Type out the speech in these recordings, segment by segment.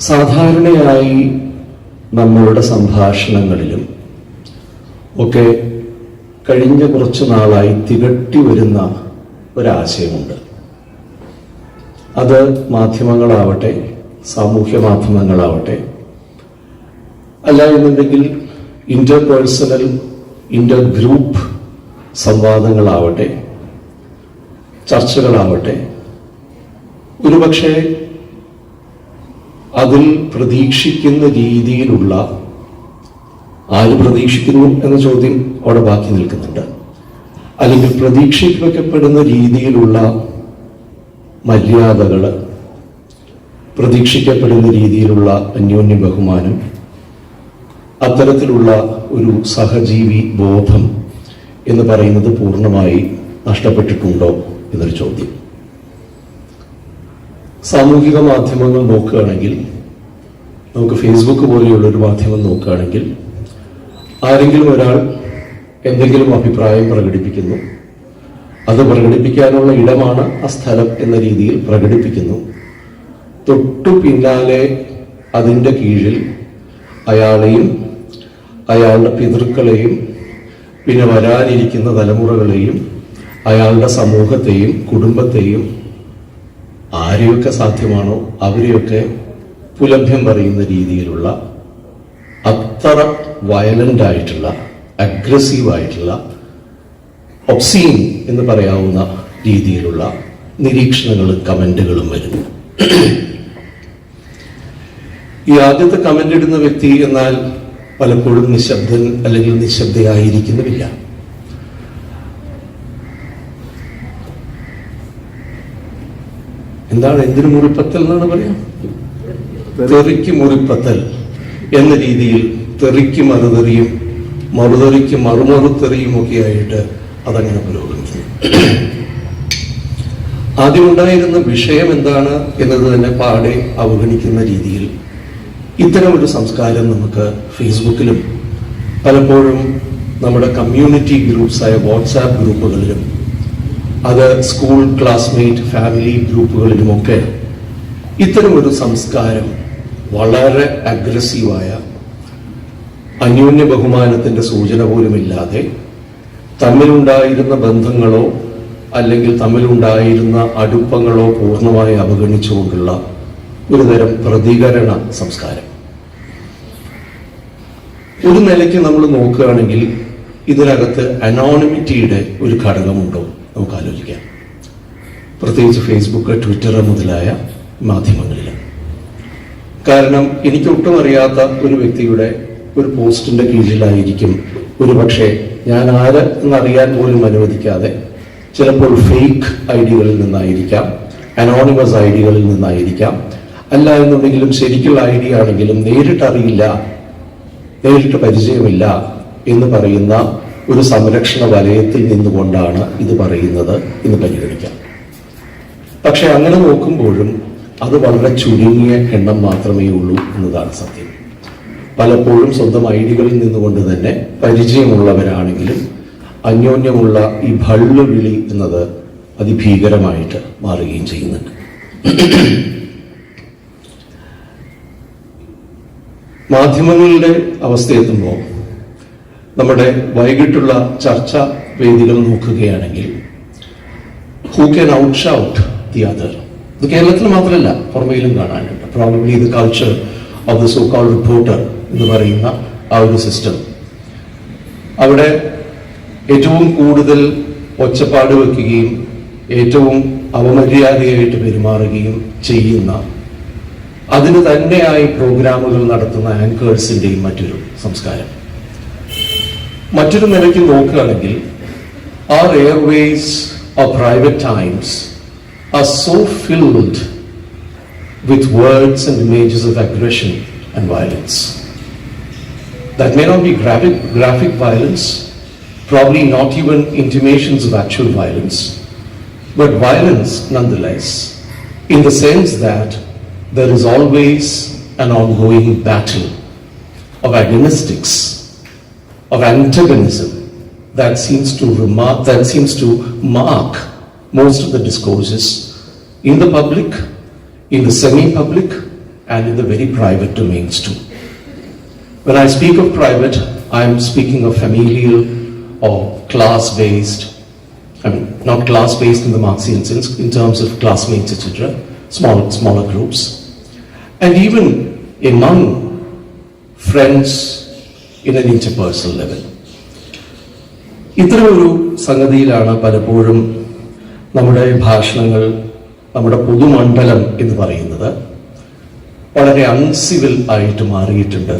സാധാരണയായി നമ്മളുടെ സംഭാഷണങ്ങളിലും ഒക്കെ കഴിഞ്ഞ കുറച്ചു നാളായി തികട്ടി വരുന്ന ഒരാശയമുണ്ട്. അത് മാധ്യമങ്ങളാവട്ടെ, സാമൂഹ്യ മാധ്യമങ്ങളാവട്ടെ, അല്ല എന്നുണ്ടെങ്കിൽ ഇന്റർപേഴ്സണൽ, ഇന്റർ ഗ്രൂപ്പ് സംവാദങ്ങളാവട്ടെ, ചർച്ചകളാവട്ടെ, ഒരുപക്ഷെ അതിൽ പ്രതീക്ഷിക്കുന്ന രീതിയിലുള്ള, ആര് പ്രതീക്ഷിക്കുന്നു എന്ന ചോദ്യം അവിടെ ബാക്കി നിൽക്കുന്നുണ്ട്, അല്ലെങ്കിൽ പ്രതീക്ഷിക്കപ്പെടുന്ന രീതിയിലുള്ള മര്യാദകൾ, പ്രതീക്ഷിക്കപ്പെടുന്ന രീതിയിലുള്ള അന്യോന്യ ബഹുമാനം, അത്തരത്തിലുള്ള ഒരു സഹജീവി ബോധം എന്ന് പറയുന്നത് പൂർണ്ണമായി നഷ്ടപ്പെട്ടിട്ടുണ്ടോ എന്നൊരു ചോദ്യം. സാമൂഹിക മാധ്യമങ്ങൾ നോക്കുകയാണെങ്കിൽ, നമുക്ക് ഫേസ്ബുക്ക് പോലെയുള്ള ഒരു മാധ്യമം നോക്കുകയാണെങ്കിൽ, ആരെങ്കിലും ഒരാൾ എന്തെങ്കിലും അഭിപ്രായം പ്രകടിപ്പിക്കുന്നു, അത് പ്രകടിപ്പിക്കാനുള്ള ഇടമാണ് ആ സ്ഥലം എന്ന രീതിയിൽ പ്രകടിപ്പിക്കുന്നു. തൊട്ടു പിന്നാലെ അതിൻ്റെ കീഴിൽ അയാളെയും അയാളുടെ പിതൃക്കളെയും പിന്നെ വരാനിരിക്കുന്ന തലമുറകളെയും അയാളുടെ സമൂഹത്തെയും കുടുംബത്തെയും ആരെയൊക്കെ സാധ്യമാണോ അവരെയൊക്കെ പുലഭ്യം പറയുന്ന രീതിയിലുള്ള അത്ര വയലന്റ് ആയിട്ടുള്ള, അഗ്രസീവ് ആയിട്ടുള്ള, ഒബ്സീൻ എന്ന് പറയാവുന്ന രീതിയിലുള്ള നിരീക്ഷണങ്ങളും കമന്റുകളും വരുന്നു. ഈ ആദ്യത്തെ കമന്റ് ഇടുന്ന വ്യക്തി എന്നാൽ പലപ്പോഴും നിശബ്ദൻ അല്ലെങ്കിൽ നിശബ്ദയായിരിക്കുന്നുമില്ല. എന്താണ്, എന്തിനു മുറിപ്പത്തൽ എന്നാണ് പറയാം, തെറിക്ക് മുറിപ്പത്തൽ എന്ന രീതിയിൽ തെറിക്ക് മറുതെറിയും, മറുതെറിക്ക് മറുമറുത്തെറിയും ഒക്കെ ആയിട്ട് അതങ്ങനെ പുരോഗമിക്കുന്നു. ആദ്യമുണ്ടായിരുന്ന വിഷയം എന്താണ് എന്നത് തന്നെ പാടെ അവഗണിക്കുന്ന രീതിയിൽ ഇത്തരമൊരു സംസ്കാരം നമുക്ക് ഫേസ്ബുക്കിലും പലപ്പോഴും നമ്മുടെ കമ്മ്യൂണിറ്റി ഗ്രൂപ്പ്സായ വാട്സാപ്പ് ഗ്രൂപ്പുകളിലും, അത് സ്കൂൾ ക്ലാസ്മേറ്റ് ഫാമിലി ഗ്രൂപ്പുകളിലുമൊക്കെ ഇത്തരമൊരു സംസ്കാരം വളരെ അഗ്രസീവായ, അന്യോന്യ ബഹുമാനത്തിന്റെ സൂചന പോലുമില്ലാതെ തമ്മിലുണ്ടായിരുന്ന ബന്ധങ്ങളോ അല്ലെങ്കിൽ തമ്മിലുണ്ടായിരുന്ന അടുപ്പങ്ങളോ പൂർണ്ണമായി അവഗണിച്ചുകൊണ്ടുള്ള ഒരുതരം പ്രതികരണ സംസ്കാരം. ഒരു നിലയ്ക്ക് നമ്മൾ നോക്കുകയാണെങ്കിൽ ഇതിനകത്ത് അനോണിമിറ്റിയുടെ ഒരു ഘടകമുണ്ടോ നമുക്ക് ആലോചിക്കാം, പ്രത്യേകിച്ച് ഫേസ്ബുക്ക്, ട്വിറ്റർ മുതലായ മാധ്യമങ്ങളിൽ. കാരണം എനിക്ക് ഒട്ടും അറിയാത്ത ഒരു വ്യക്തിയുടെ ഒരു പോസ്റ്റിന്റെ കീഴിലായിരിക്കും ഒരുപക്ഷെ ഞാൻ ആര് എന്നറിയാൻ പോലും അനുവദിക്കാതെ ചിലപ്പോൾ ഫേക്ക് ഐഡികളിൽ നിന്നായിരിക്കാം, അനോണിമസ് ഐഡികളിൽ നിന്നായിരിക്കാം, അല്ല എന്നുണ്ടെങ്കിലും ശരിക്കുള്ള ഐഡി ആണെങ്കിലും നേരിട്ടറിയില്ല, നേരിട്ട് പരിചയമില്ല എന്ന് പറയുന്ന ഒരു സംരക്ഷണ വലയത്തിൽ നിന്നുകൊണ്ടാണ് ഇത് പറയുന്നത് എന്ന് പരിഗണിക്കാം. പക്ഷെ അങ്ങനെ നോക്കുമ്പോഴും അത് വളരെ ചുരുങ്ങിയ എണ്ണം മാത്രമേ ഉള്ളൂ എന്നതാണ് സത്യം. പലപ്പോഴും സ്വന്തം ഐഡികളിൽ നിന്നുകൊണ്ട് തന്നെ പരിചയമുള്ളവരാണെങ്കിലും അന്യോന്യമുള്ള ഈ ഭള്ളുവിളി എന്നത് അതിഭീകരമായിട്ട് മാറുകയും ചെയ്യുന്നുണ്ട്. മാധ്യമങ്ങളുടെ അവസ്ഥയെത്തുമ്പോൾ നമ്മുടെ വൈകിട്ടുള്ള ചർച്ചാ വേദികൾ നോക്കുകയാണെങ്കിൽ who can outshout the other, ഇത് കേരളത്തിൽ മാത്രമല്ല പുറമേയിലും കാണാനുണ്ട്. പ്രോബബ്ലി ഇത് culture of the so called reporter എന്ന് പറയുന്ന ആ ഒരു സിസ്റ്റം, അവിടെ ഏറ്റവും കൂടുതൽ ഒച്ചപ്പാട് വെക്കുകയും ഏറ്റവും അപമര്യാദയായിട്ട് പെരുമാറുകയും ചെയ്യുന്ന, അതിന് തന്നെയായി പ്രോഗ്രാമുകൾ നടത്തുന്ന ആങ്കേഴ്സിന്റെയും മറ്റൊരു സംസ്കാരം. മറ്റൊരു നിലയ്ക്ക് നോക്കുകയാണെങ്കിൽ our airways or private times are so filled with words and images of aggression and violence. That may not be graphic violence, probably not even intimations of actual violence, but violence nonetheless, in the sense that there is always an ongoing battle of agonistics, of antagonism that seems to mark most of the discourses in the public, in the semi-public, and in the very private domains too. When I speak of private, I am speaking of familial or class-based, I mean, not class-based in the Marxian sense, in terms of classmates, etc., smaller groups, and even among friends in an interpersonal level. ഇത്തരമൊരു സംഗതിയിലാണ് പലപ്പോഴും നമ്മുടെ ഭാഷണങ്ങൾ, നമ്മുടെ പൊതുമണ്ഡലം എന്ന് പറയുന്നത് വളരെ അൺസിവിൽ ആയിട്ട് മാറിയിട്ടുണ്ട്,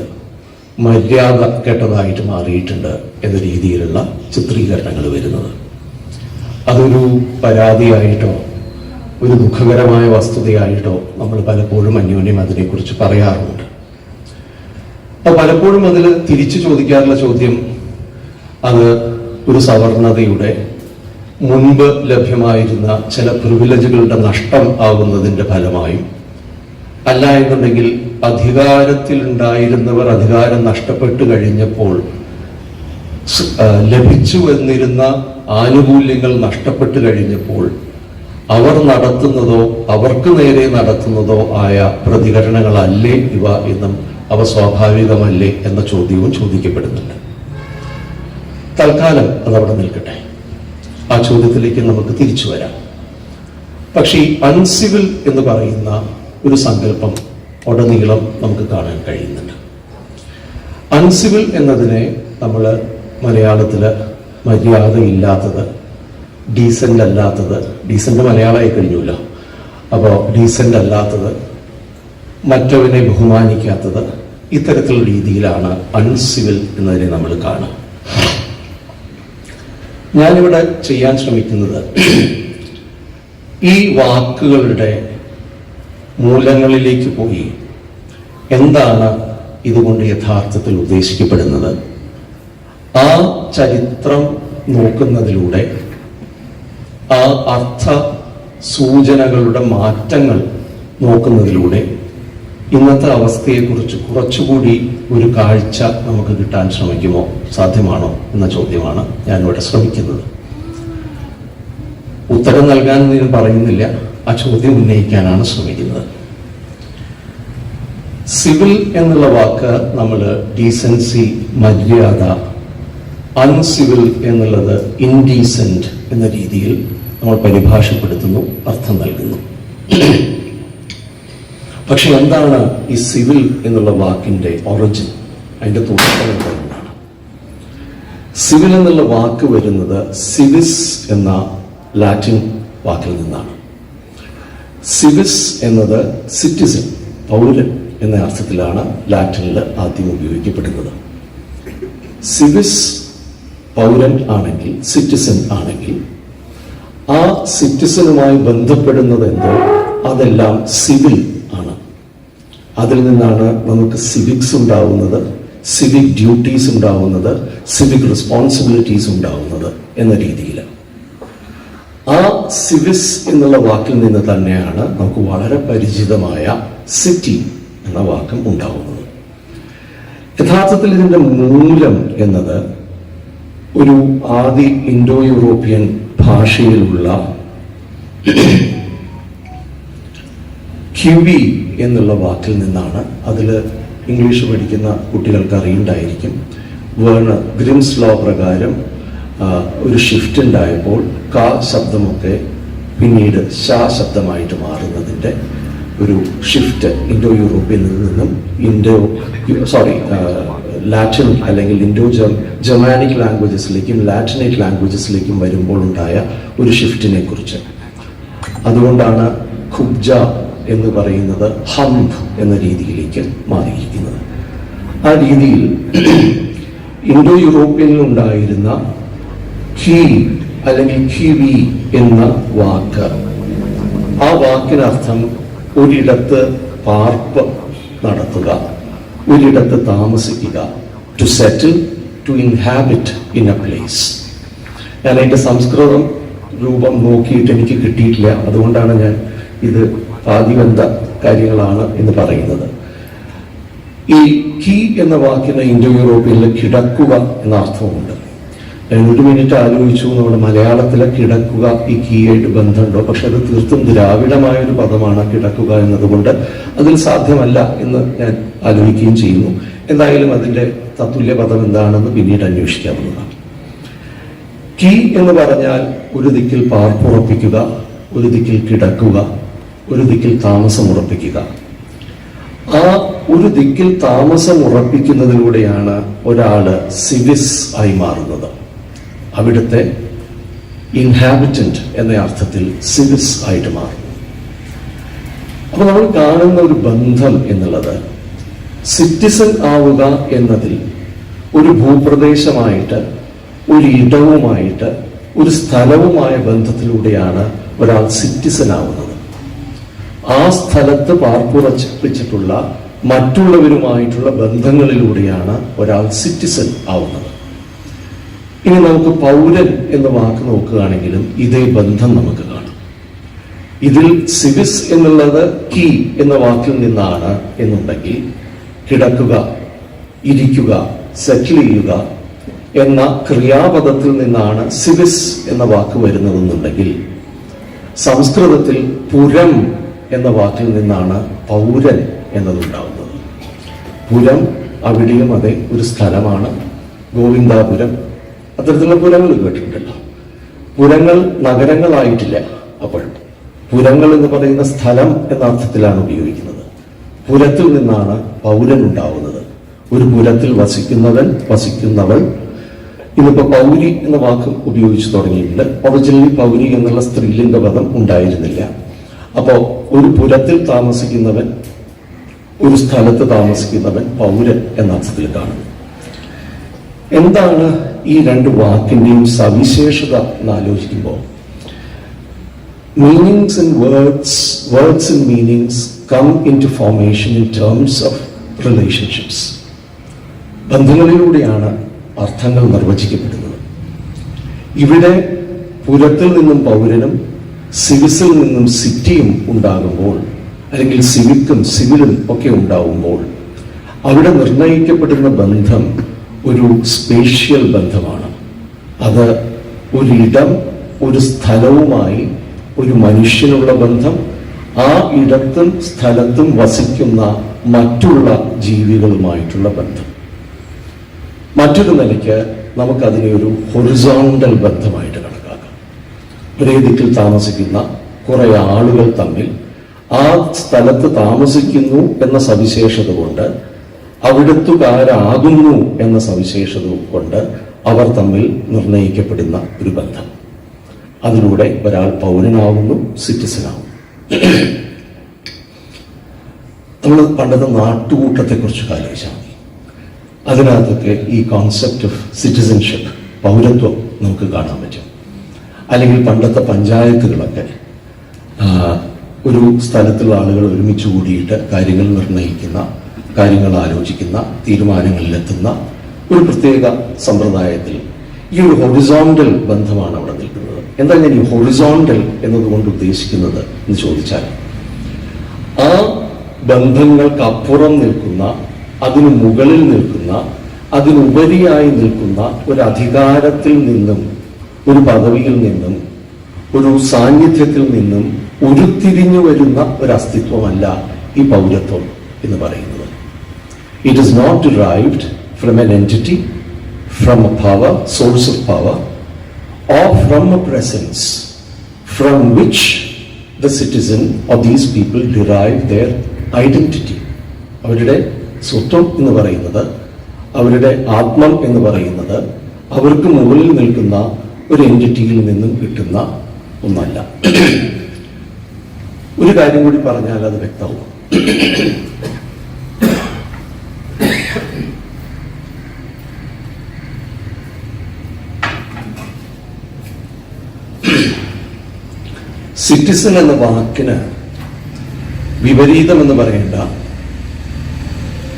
മര്യാദ കെട്ടതായിട്ട് മാറിയിട്ടുണ്ട് എന്ന രീതിയിലുള്ള ചിത്രീകരണങ്ങൾ വരുന്നത്. അതൊരു പരാതിയായിട്ടോ ഒരു ദുഃഖകരമായ വസ്തുതയായിട്ടോ നമ്മൾ പലപ്പോഴും അന്യോന്യം അതിനെക്കുറിച്ച് പറയാറുണ്ട്. അപ്പോൾ പലപ്പോഴും അതിൽ തിരിച്ചു ചോദിക്കാറുള്ള ചോദ്യം, അത് ഒരു സവർണതയുടെ മുൻപ് ലഭ്യമായിരുന്ന ചില പ്രിവിലേജുകളുടെ നഷ്ടം ആകുന്നതിൻ്റെ ഫലമായും, അല്ല എന്നുണ്ടെങ്കിൽ അധികാരത്തിലുണ്ടായിരുന്നവർ അധികാരം നഷ്ടപ്പെട്ടു കഴിഞ്ഞപ്പോൾ ലഭിച്ചു വന്നിരുന്ന ആനുകൂല്യങ്ങൾ നഷ്ടപ്പെട്ടു കഴിഞ്ഞപ്പോൾ അവർ നടത്തുന്നതോ അവർക്ക് നേരെ നടത്തുന്നതോ ആയ പ്രതികരണങ്ങളല്ലേ ഇവ എന്നും അവ സ്വാഭാവികമല്ലേ എന്ന ചോദ്യവും ചോദിക്കപ്പെടുന്നുണ്ട്. തൽക്കാലം അതവിടെ നിൽക്കട്ടെ, ആ ചോദ്യത്തിലേക്ക് നമുക്ക് തിരിച്ചു വരാം. പക്ഷേ ഈ അൺസിവിൽ എന്ന് പറയുന്ന ഒരു സങ്കല്പം ഉടനീളം നമുക്ക് കാണാൻ കഴിയുന്നുണ്ട്. അൺസിവിൽ എന്നതിനെ നമ്മൾ മലയാളത്തിൽ മര്യാദയില്ലാത്തത്, ഡീസൻ്റ് അല്ലാത്തത്, ഡീസൻ്റ് മലയാളമായി കഴിഞ്ഞല്ലോ, അപ്പോൾ ഡീസൻ്റ് അല്ലാത്തത്, മറ്റവനെ ബഹുമാനിക്കാത്തത്, ഇത്തരത്തിലുള്ള രീതിയിലാണ് അൺസിവിൽ എന്നതിനെ നമ്മൾ കാണുക. ഞാനിവിടെ ചെയ്യാൻ ശ്രമിക്കുന്നത് ഈ വാക്കുകളുടെ മൂലങ്ങളിലേക്ക് പോയി എന്താണ് ഇതുകൊണ്ട് യഥാർത്ഥത്തിൽ ഉദ്ദേശിക്കപ്പെടുന്നത്, ആ ചരിത്രം നോക്കുന്നതിലൂടെ ആ അർത്ഥ സൂചനകളുടെ മാറ്റങ്ങൾ നോക്കുന്നതിലൂടെ ഇന്നത്തെ അവസ്ഥയെക്കുറിച്ച് കുറച്ചുകൂടി ഒരു കാഴ്ച നമുക്ക് കിട്ടാൻ ശ്രമിക്കുമോ, സാധ്യമാണോ എന്ന ചോദ്യമാണ് ഞാനിവിടെ ശ്രമിക്കുന്നത്. ഉത്തരം നൽകാൻ ഞാൻ പറയുന്നില്ല, ആ ചോദ്യം ഉന്നയിക്കാനാണ് ശ്രമിക്കുന്നത്. സിവിൽ എന്നുള്ള വാക്ക് നമ്മൾ ഡീസൻസി, മര്യാദ, അൺസിവിൽ എന്നുള്ളത് ഇൻഡീസെന്റ് എന്ന രീതിയിൽ നമ്മൾ പരിഭാഷപ്പെടുത്തുന്നു, അർത്ഥം നൽകുന്നു. പക്ഷെ എന്താണ് ഈ സിവിൽ എന്നുള്ള വാക്കിന്റെ ഒറിജിൻ, അതിന്റെ തുടക്കം എന്താണ്? സിവിൽ എന്നുള്ള വാക്ക് വരുന്നത് സിവിസ് എന്ന ലാറ്റിൻ വാക്കിൽ നിന്നാണ്. സിവിസ് എന്നത് സിറ്റിസൺ, പൗരൻ എന്ന അർത്ഥത്തിലാണ് ലാറ്റിനിൽ ആദ്യം ഉപയോഗിക്കപ്പെടുന്നത്. സിവിസ് പൗരൻ ആണെങ്കിൽ, സിറ്റിസൺ ആണെങ്കിൽ, ആ സിറ്റിസണുമായി ബന്ധപ്പെടുന്നത് എന്തോ അതെല്ലാം സിവിൽ ആണ്. അതിൽ നിന്നാണ് നമുക്ക് സിവിക്സ് ഉണ്ടാവുന്നത്, സിവിക് ഡ്യൂട്ടീസ് ഉണ്ടാവുന്നത്, സിവിക് റെസ്പോൺസിബിലിറ്റീസ് ഉണ്ടാവുന്നത് എന്ന രീതിയിൽ. ആ സിവിസ് എന്നുള്ള വാക്കിൽ നിന്ന് തന്നെയാണ് നമുക്ക് വളരെ പരിചിതമായ സിറ്റി എന്ന വാക്കും ഉണ്ടാവുന്നത്. യഥാർത്ഥത്തിൽ ഇതിന്റെ മൂലം എന്നത് ഒരു ആദി ഇൻഡോ യൂറോപ്യൻ ഭാഷയിലുള്ള ക്യൂബി എന്നുള്ള വാക്കിൽ നിന്നാണ്. അതിൽ ഇംഗ്ലീഷ് പഠിക്കുന്ന കുട്ടികൾക്ക് അറിയുണ്ടായിരിക്കും. വേർണർ ഗ്രിംസ് ലോ പ്രകാരം ഒരു ഷിഫ്റ്റ് ഉണ്ടായപ്പോൾ ക ശബ്ദമൊക്കെ പിന്നീട് ഷ ശബ്ദമായിട്ട് മാറുന്നതിൻ്റെ ഒരു ഷിഫ്റ്റ് ഇൻഡോ യൂറോപ്യനിൽ നിന്നും ലാറ്റിൻ അല്ലെങ്കിൽ ഇൻഡോ ജർമാനിക് ലാംഗ്വേജസിലേക്കും ലാറ്റിനൈറ്റ് ലാംഗ്വേജസിലേക്കും വരുമ്പോൾ ഉണ്ടായ ഒരു ഷിഫ്റ്റിനെ കുറിച്ച്. അതുകൊണ്ടാണ് ഖുബ്ജ എന്ന് പറയുന്നത് ഹംബ് എന്ന രീതിയിലേക്ക് മാറിയിരിക്കുന്നത്. ആ രീതിയിൽ ഇൻഡോ യൂറോപ്യനിൽ ഉണ്ടായിരുന്ന ഖീ അല്ലെങ്കിൽ ഖീവി എന്ന വാക്ക്, ആ വാക്കിനർത്ഥം ഒരിടത്ത് പാർപ്പ് നടത്തുക, ഒരിടത്ത് താമസിക്കുക, to settle, to inhabit in a place. ഞാൻ അതിൻ്റെ സംസ്കൃതം രൂപം നോക്കിയിട്ട് എനിക്ക് കിട്ടിയിട്ടില്ല, അതുകൊണ്ടാണ് ഞാൻ ഇത് ആദിബന്ധ കാര്യങ്ങളാണ് എന്ന് പറയുന്നത്. ഈ കീ എന്ന വാക്കിന് ഇൻഡോ യൂറോപ്യനിൽ കിടക്കുക എന്ന അർത്ഥമുണ്ട്. ഒരു മിനിറ്റ് ആലോചിച്ചു, നമ്മുടെ മലയാളത്തിലെ കിടക്കുക ഈ കീയായിട്ട് ബന്ധമുണ്ടോ? പക്ഷെ അത് തീർത്തും ദ്രാവിഡമായ ഒരു പദമാണ് കിടക്കുക എന്നതുകൊണ്ട് അതിൽ സാധ്യമല്ല എന്ന് ഞാൻ ആലോചിക്കുകയും ചെയ്യുന്നു. എന്തായാലും അതിൻ്റെ തത്തുല്യ പദം എന്താണെന്ന് പിന്നീട് അന്വേഷിക്കാവുന്നതാണ്. കീ എന്ന് പറഞ്ഞാൽ ഒരു ദിക്കിൽ പാർപ്പുറപ്പിക്കുക, ഒരു ദിക്കിൽ കിടക്കുക, ഒരു ദിക്കിൽ താമസം ഉറപ്പിക്കുക. ആ ഒരു ദിക്കിൽ താമസം ഉറപ്പിക്കുന്നതിലൂടെയാണ് ഒരാള് സിവിസ് ആയി മാറുന്നത്. അവിടുത്തെ ഇൻഹാബിറ്റന്റ് എന്ന അർത്ഥത്തിൽ സിവിസ് ആയിട്ട് മാറുന്നു. അപ്പൊ നമ്മൾ കാണുന്ന ഒരു ബന്ധം എന്നുള്ളത് സിറ്റിസൺ ആവുക എന്നതിൽ ഒരു ഭൂപ്രദേശമായിട്ട്, ഒരു ഇടവുമായിട്ട്, ഒരു സ്ഥലവുമായ ബന്ധത്തിലൂടെയാണ് ഒരാൾ സിറ്റിസൺ ആവുന്നത്. ആ സ്ഥലത്ത് പാർപ്പുറപ്പിച്ചിട്ടുള്ള മറ്റുള്ളവരുമായിട്ടുള്ള ബന്ധങ്ങളിലൂടെയാണ് ഒരാൾ സിറ്റിസൺ ആവുന്നത്. ഇനി നമുക്ക് പൗരൻ എന്ന വാക്ക് നോക്കുകയാണെങ്കിലും ഇതേ ബന്ധം നമുക്ക് കാണാം. ഇതിൽ സിവിസ് എന്നുള്ളത് കീ എന്ന വാക്കിൽ നിന്നാണ് എന്നുണ്ടെങ്കിൽ, കിടക്കുക, ഇരിക്കുക, സെറ്റിൽ ചെയ്യുക എന്ന ക്രിയാപദത്തിൽ നിന്നാണ് സിവിസ് എന്ന വാക്ക് വരുന്നതെന്നുണ്ടെങ്കിൽ, സംസ്കൃതത്തിൽ പുരം എന്ന വാക്കിൽ നിന്നാണ് പൗരൻ എന്നതുണ്ടാവുന്നത്. പുരം അവിടെയും അതെ ഒരു സ്ഥലമാണ്. ഗോവിന്ദാപുരം, അത്തരത്തിലുള്ള പുരങ്ങൾ കേട്ടിട്ടുണ്ടല്ലോ. പുരങ്ങൾ നഗരങ്ങളായിട്ടില്ല. അപ്പോൾ പുരങ്ങൾ എന്ന് പറയുന്ന സ്ഥലം എന്ന അർത്ഥത്തിലാണ് ഉപയോഗിക്കുന്നത്. പുരത്തിൽ നിന്നാണ് പൗരൻ ഉണ്ടാവുന്നത്. ഒരു പുരത്തിൽ വസിക്കുന്നവൾ. ഇന്നിപ്പോ പൗരി എന്ന വാക്ക് ഉപയോഗിച്ചു തുടങ്ങിയിട്ടുണ്ട്. ഒറിജിനലി പൗരി എന്നുള്ള സ്ത്രീലിംഗ പദം ഉണ്ടായിരുന്നില്ല. അപ്പോ ഒരു പുരത്തിൽ താമസിക്കുന്നവൻ, ഒരു സ്ഥലത്ത് താമസിക്കുന്നവൻ പൗരൻ എന്ന അർത്ഥത്തിൽ കാണുന്നു. എന്താണ് ഈ രണ്ട് വാക്കിന്റെയും സവിശേഷത എന്ന് ആലോചിക്കുമ്പോൾ, meanings and words and meanings come into formation in terms of relationships. ബന്ധങ്ങളിലൂടെയാണ് അർത്ഥങ്ങൾ നിർവചിക്കപ്പെടുന്നത്. ഇവിടെ പുരത്തിൽ നിന്നും പൗരനും സിവിസിൽ നിന്നും സിറ്റിയും ഉണ്ടാകുമ്പോൾ, അല്ലെങ്കിൽ സിവിക്കും സിവിലും ഒക്കെ ഉണ്ടാവുമ്പോൾ, അവിടെ നിർണയിക്കപ്പെടുന്ന ബന്ധം ഒരു സ്പേഷ്യൽ ബന്ധമാണ്. അത് ഒരിടം, ഒരു സ്ഥലവുമായി ഒരു മനുഷ്യനുള്ള ബന്ധം, ആ ഇടത്തും സ്ഥലത്തും വസിക്കുന്ന മറ്റുള്ള ജീവികളുമായിട്ടുള്ള ബന്ധം. മറ്റൊരു നിലയ്ക്ക് നമുക്കതിനെ ഒരു ഹൊറിസോണ്ടൽ ബന്ധമായിട്ട് കണക്കാക്കാം. ഒരേ ദിക്കിൽ താമസിക്കുന്ന കുറെ ആളുകൾ തമ്മിൽ ആ സ്ഥലത്ത് താമസിക്കുന്നു എന്ന സവിശേഷത കൊണ്ട്, അവിടുത്തുകാരാകുന്നു എന്ന സവിശേഷത കൊണ്ട് അവർ തമ്മിൽ നിർണയിക്കപ്പെടുന്ന ഒരു ബന്ധം. അതിലൂടെ ഒരാൾ പൗരനാവുന്നു, സിറ്റിസനാവുന്നു. നമ്മൾ പണ്ടത്തെ നാട്ടുകൂട്ടത്തെക്കുറിച്ച് ആലോചിച്ചാൽ മതി. അതിനകത്തൊക്കെ ഈ കോൺസെപ്റ്റ് ഓഫ് സിറ്റിസൺഷിപ്പ്, പൗരത്വം നമുക്ക് കാണാൻ പറ്റും. അല്ലെങ്കിൽ പണ്ടത്തെ പഞ്ചായത്തുകളൊക്കെ ഒരു സ്ഥലത്തുള്ള ആളുകൾ ഒരുമിച്ച് കൂടിയിട്ട് കാര്യങ്ങൾ നിർണ്ണയിക്കുന്ന, കാര്യങ്ങൾ ആലോചിക്കുന്ന, തീരുമാനങ്ങളിലെത്തുന്ന ഒരു പ്രത്യേക സമ്പ്രദായത്തിൽ ഈ ഒരു ഹൊറിസോണ്ടൽ ബന്ധമാണ് അവിടെ നിൽക്കുന്നത്. എന്താ ഞാൻ ഈ ഹൊറിസോണ്ടൽ എന്നതുകൊണ്ട് ഉദ്ദേശിക്കുന്നത് എന്ന് ചോദിച്ചാൽ, ആ ബന്ധങ്ങൾക്കപ്പുറം നിൽക്കുന്ന, അതിനു മുകളിൽ നിൽക്കുന്ന, അതിനുപരിയായി നിൽക്കുന്ന ഒരു അധികാരത്തിൽ നിന്നും, ഒരു പദവിയിൽ നിന്നും, ഒരു സാന്നിധ്യത്തിൽ നിന്നും ഉരുത്തിരിഞ്ഞു വരുന്ന ഒരു അസ്തിത്വമല്ല ഈ പൗരത്വം എന്ന് പറയുന്നത്. It is not derived from an entity, from a power, source of power, or from a presence from which the citizen or these people derive their identity. അവരുടെ സ്വത്വം എന്ന് പറയുന്നത്, അവരുടെ ആത്മം എന്ന് പറയുന്നത് അവർക്ക് മുകളിൽ നിൽക്കുന്ന ഒരു എൻറ്റിറ്റിയിൽ നിന്നും കിട്ടുന്ന ഒന്നല്ല. ഒരു കാര്യം കൂടി പറഞ്ഞാൽ അത് വ്യക്തമാവും. സിറ്റിസൺ എന്ന വാക്കിന് വിപരീതം എന്ന് പറയേണ്ട,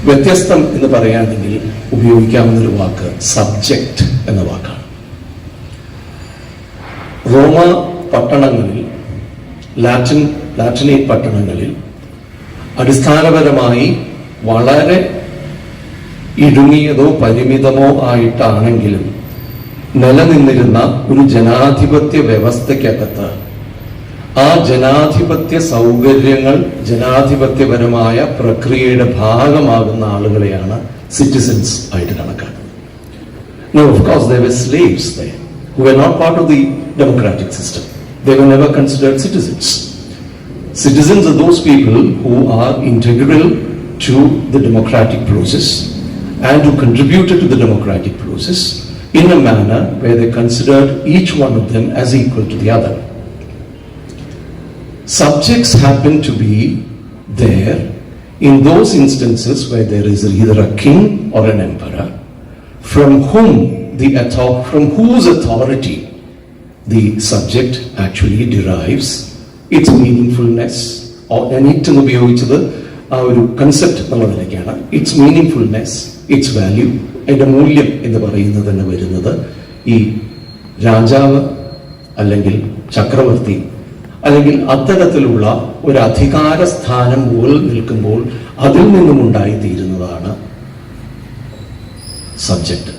വ്യത്യസ്തം എന്ന് പറയുകയാണെങ്കിൽ ഉപയോഗിക്കാവുന്ന ഒരു വാക്ക് സബ്ജക്റ്റ് എന്ന വാക്കാണ്. റോമ പട്ടണങ്ങളിൽ, ലാറ്റിനേറ്റ് പട്ടണങ്ങളിൽ അടിസ്ഥാനപരമായി വളരെ ഇടുങ്ങിയതോ പരിമിതമോ ആയിട്ടാണെങ്കിലും നിലനിന്നിരുന്ന ഒരു ജനാധിപത്യ വ്യവസ്ഥയ്ക്കകത്ത് ആ ജനാധിപത്യ സൗകര്യങ്ങൾ, ജനാധിപത്യപരമായ പ്രക്രിയയുടെ ഭാഗമാകുന്ന ആളുകളെയാണ് സിറ്റിസൻസ് ആയിട്ട് കണക്കാക്കുന്നത്. Now, of course, there were slaves there who were not part of the democratic system. They were never considered citizens. Citizens are those people who are integral to the democratic process and who contributed to the democratic process in a manner where they considered each one of them as equal to the other. Subjects happen to be there in those instances where there is either a king or an emperor from whose authority the subject actually derives its meaningfulness, or NEET എന്ന് ഉപയോഗിച്ചത് ആ ഒരു concept എന്നുള്ള നിലയ്ക്കാണ്. It's മീനിങ്ഫുൾനെസ്, it's value, അതിന്റെ മൂല്യം എന്ന് പറയുന്നത് തന്നെ വരുന്നത് ഈ രാജാവ് അല്ലെങ്കിൽ ചക്രവർത്തി അല്ലെങ്കിൽ അത്തരത്തിലുള്ള ഒരു അധികാര സ്ഥാനം മുകളിൽ നിൽക്കുമ്പോൾ അതിൽ നിന്നും ഉണ്ടായിത്തീരുന്നതാണ് സബ്ജക്റ്റ്.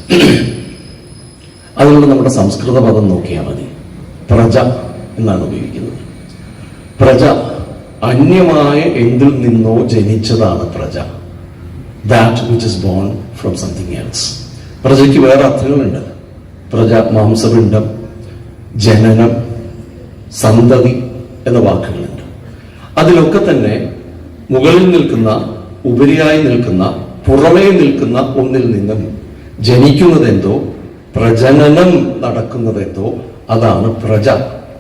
അതുകൊണ്ട് നമ്മുടെ സംസ്കൃത പദം നോക്കിയാൽ മതി, പ്രജ എന്നാണ് ഉപയോഗിക്കുന്നത്. പ്രജ അന്യമായ എന്തിൽ നിന്നോ ജനിച്ചതാണ് പ്രജ. That which is born from something else. പ്രജയ്ക്ക് വേറെ അർത്ഥങ്ങളുണ്ട്. പ്രജ, മാംസപിണ്ഡം, ജനനം, സന്തതി എന്ന വാക്കുകളുണ്ട്. അതിലൊക്കെ തന്നെ മുകളിൽ നിൽക്കുന്ന, ഉപരിയായി നിൽക്കുന്ന, പുറമേ നിൽക്കുന്ന ഒന്നിൽ നിന്നും ജനിക്കുന്നതെന്തോ, പ്രജനനം നടക്കുന്നതെന്തോ അതാണ് പ്രജ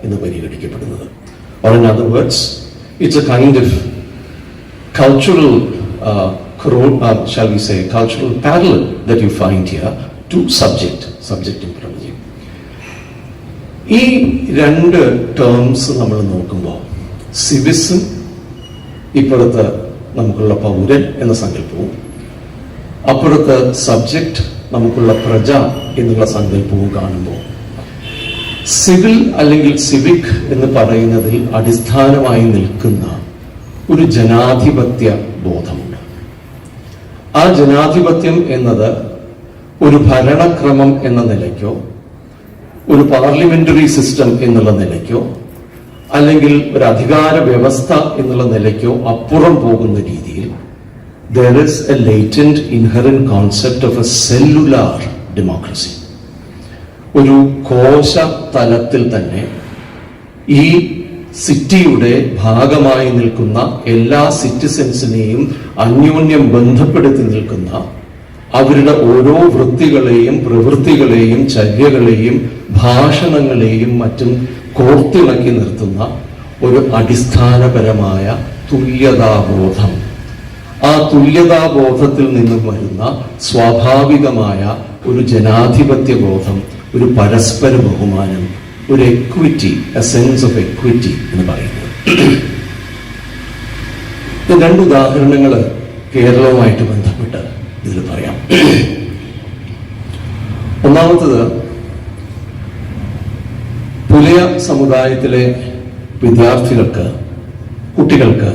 എന്ന് പരിഗണിക്കപ്പെടുന്നത്. Or in other words, it's a kind of cultural, shall we say, cultural parallel that you find here to subject in Prabhuji. ഈ രണ്ട് ടേംസ് നമ്മൾ നോക്കുമ്പോൾ സിവിസും ഇപ്പോഴത്തെ നമുക്കുള്ള പൗരൻ എന്ന സങ്കല്പവും അപ്പോഴത്തെ സബ്ജക്റ്റ് നമുക്കുള്ള പ്രജ എന്നുള്ള സങ്കല്പവും കാണുമ്പോൾ സിവിൽ അല്ലെങ്കിൽ സിവിക് എന്ന് പറയുന്നതിൽ അടിസ്ഥാനമായി നിൽക്കുന്ന ഒരു ജനാധിപത്യ ബോധമുണ്ട്. ആ ജനാധിപത്യം എന്നത് ഒരു ഭരണക്രമം എന്ന നിലയ്ക്കോ ഒരു പാർലമെന്ററി സിസ്റ്റം എന്നുള്ള നിലയ്ക്കോ അല്ലെങ്കിൽ ഒരു അധികാര വ്യവസ്ഥ എന്നുള്ള നിലയ്ക്കോ അപ്പുറം പോകുന്ന രീതിയിൽ there is a latent inherent concept of a cellular democracy. ഒരു കോശ തലത്തിൽ തന്നെ ഈ സിറ്റിയുടെ ഭാഗമായി നിൽക്കുന്ന എല്ലാ സിറ്റിസൻസിനെയും അന്യോന്യം ബന്ധപ്പെടുത്തി നിൽക്കുന്ന, അവരുടെ ഓരോ വൃത്തികളെയും പ്രവൃത്തികളെയും ചര്യകളെയും ഭാഷണങ്ങളെയും മറ്റും കോർത്തിണക്കി നിർത്തുന്ന ഒരു അടിസ്ഥാനപരമായ തുല്യതാബോധം. ആ തുല്യതാബോധത്തിൽ നിന്നും വരുന്ന സ്വാഭാവികമായ ഒരു ജനാധിപത്യ ബോധം, ഒരു പരസ്പര ബഹുമാനം, ഒരു equity, A sense of equity എന്ന് പറയുന്നത്. രണ്ട് ഉദാഹരണങ്ങൾ കേരളവുമായിട്ട് ബന്ധപ്പെട്ട് ഇതിൽ പറയാം. ഒന്നാമത്തത്, പുലയ സമുദായത്തിലെ വിദ്യാർത്ഥികൾക്ക്, കുട്ടികൾക്ക്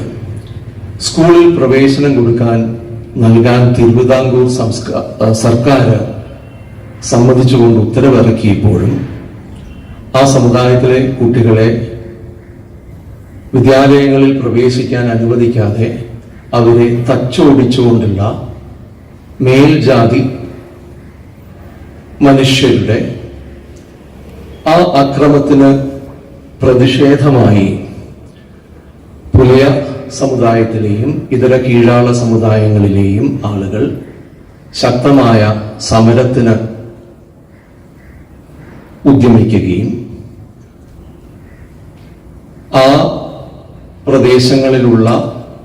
സ്കൂളിൽ പ്രവേശനം നൽകാൻ തിരുവിതാംകൂർ സർക്കാർ സമ്മതിച്ചുകൊണ്ട് ഉത്തരവിറക്കിയപ്പോഴും ആ സമുദായത്തിലെ കുട്ടികളെ വിദ്യാലയങ്ങളിൽ പ്രവേശിക്കാൻ അനുവദിക്കാതെ അവരെ തച്ചോടിച്ചുകൊണ്ടുള്ള മേൽജാതി മനുഷ്യരുടെ ആ അക്രമത്തിന് പ്രതിഷേധമായി പുലയ സമുദായത്തിലെയും ഇതര കീഴാള സമുദായങ്ങളിലെയും ആളുകൾ ശക്തമായ സമരത്തിന് ഉദ്യമിക്കുകയും ആ പ്രദേശങ്ങളിലുള്ള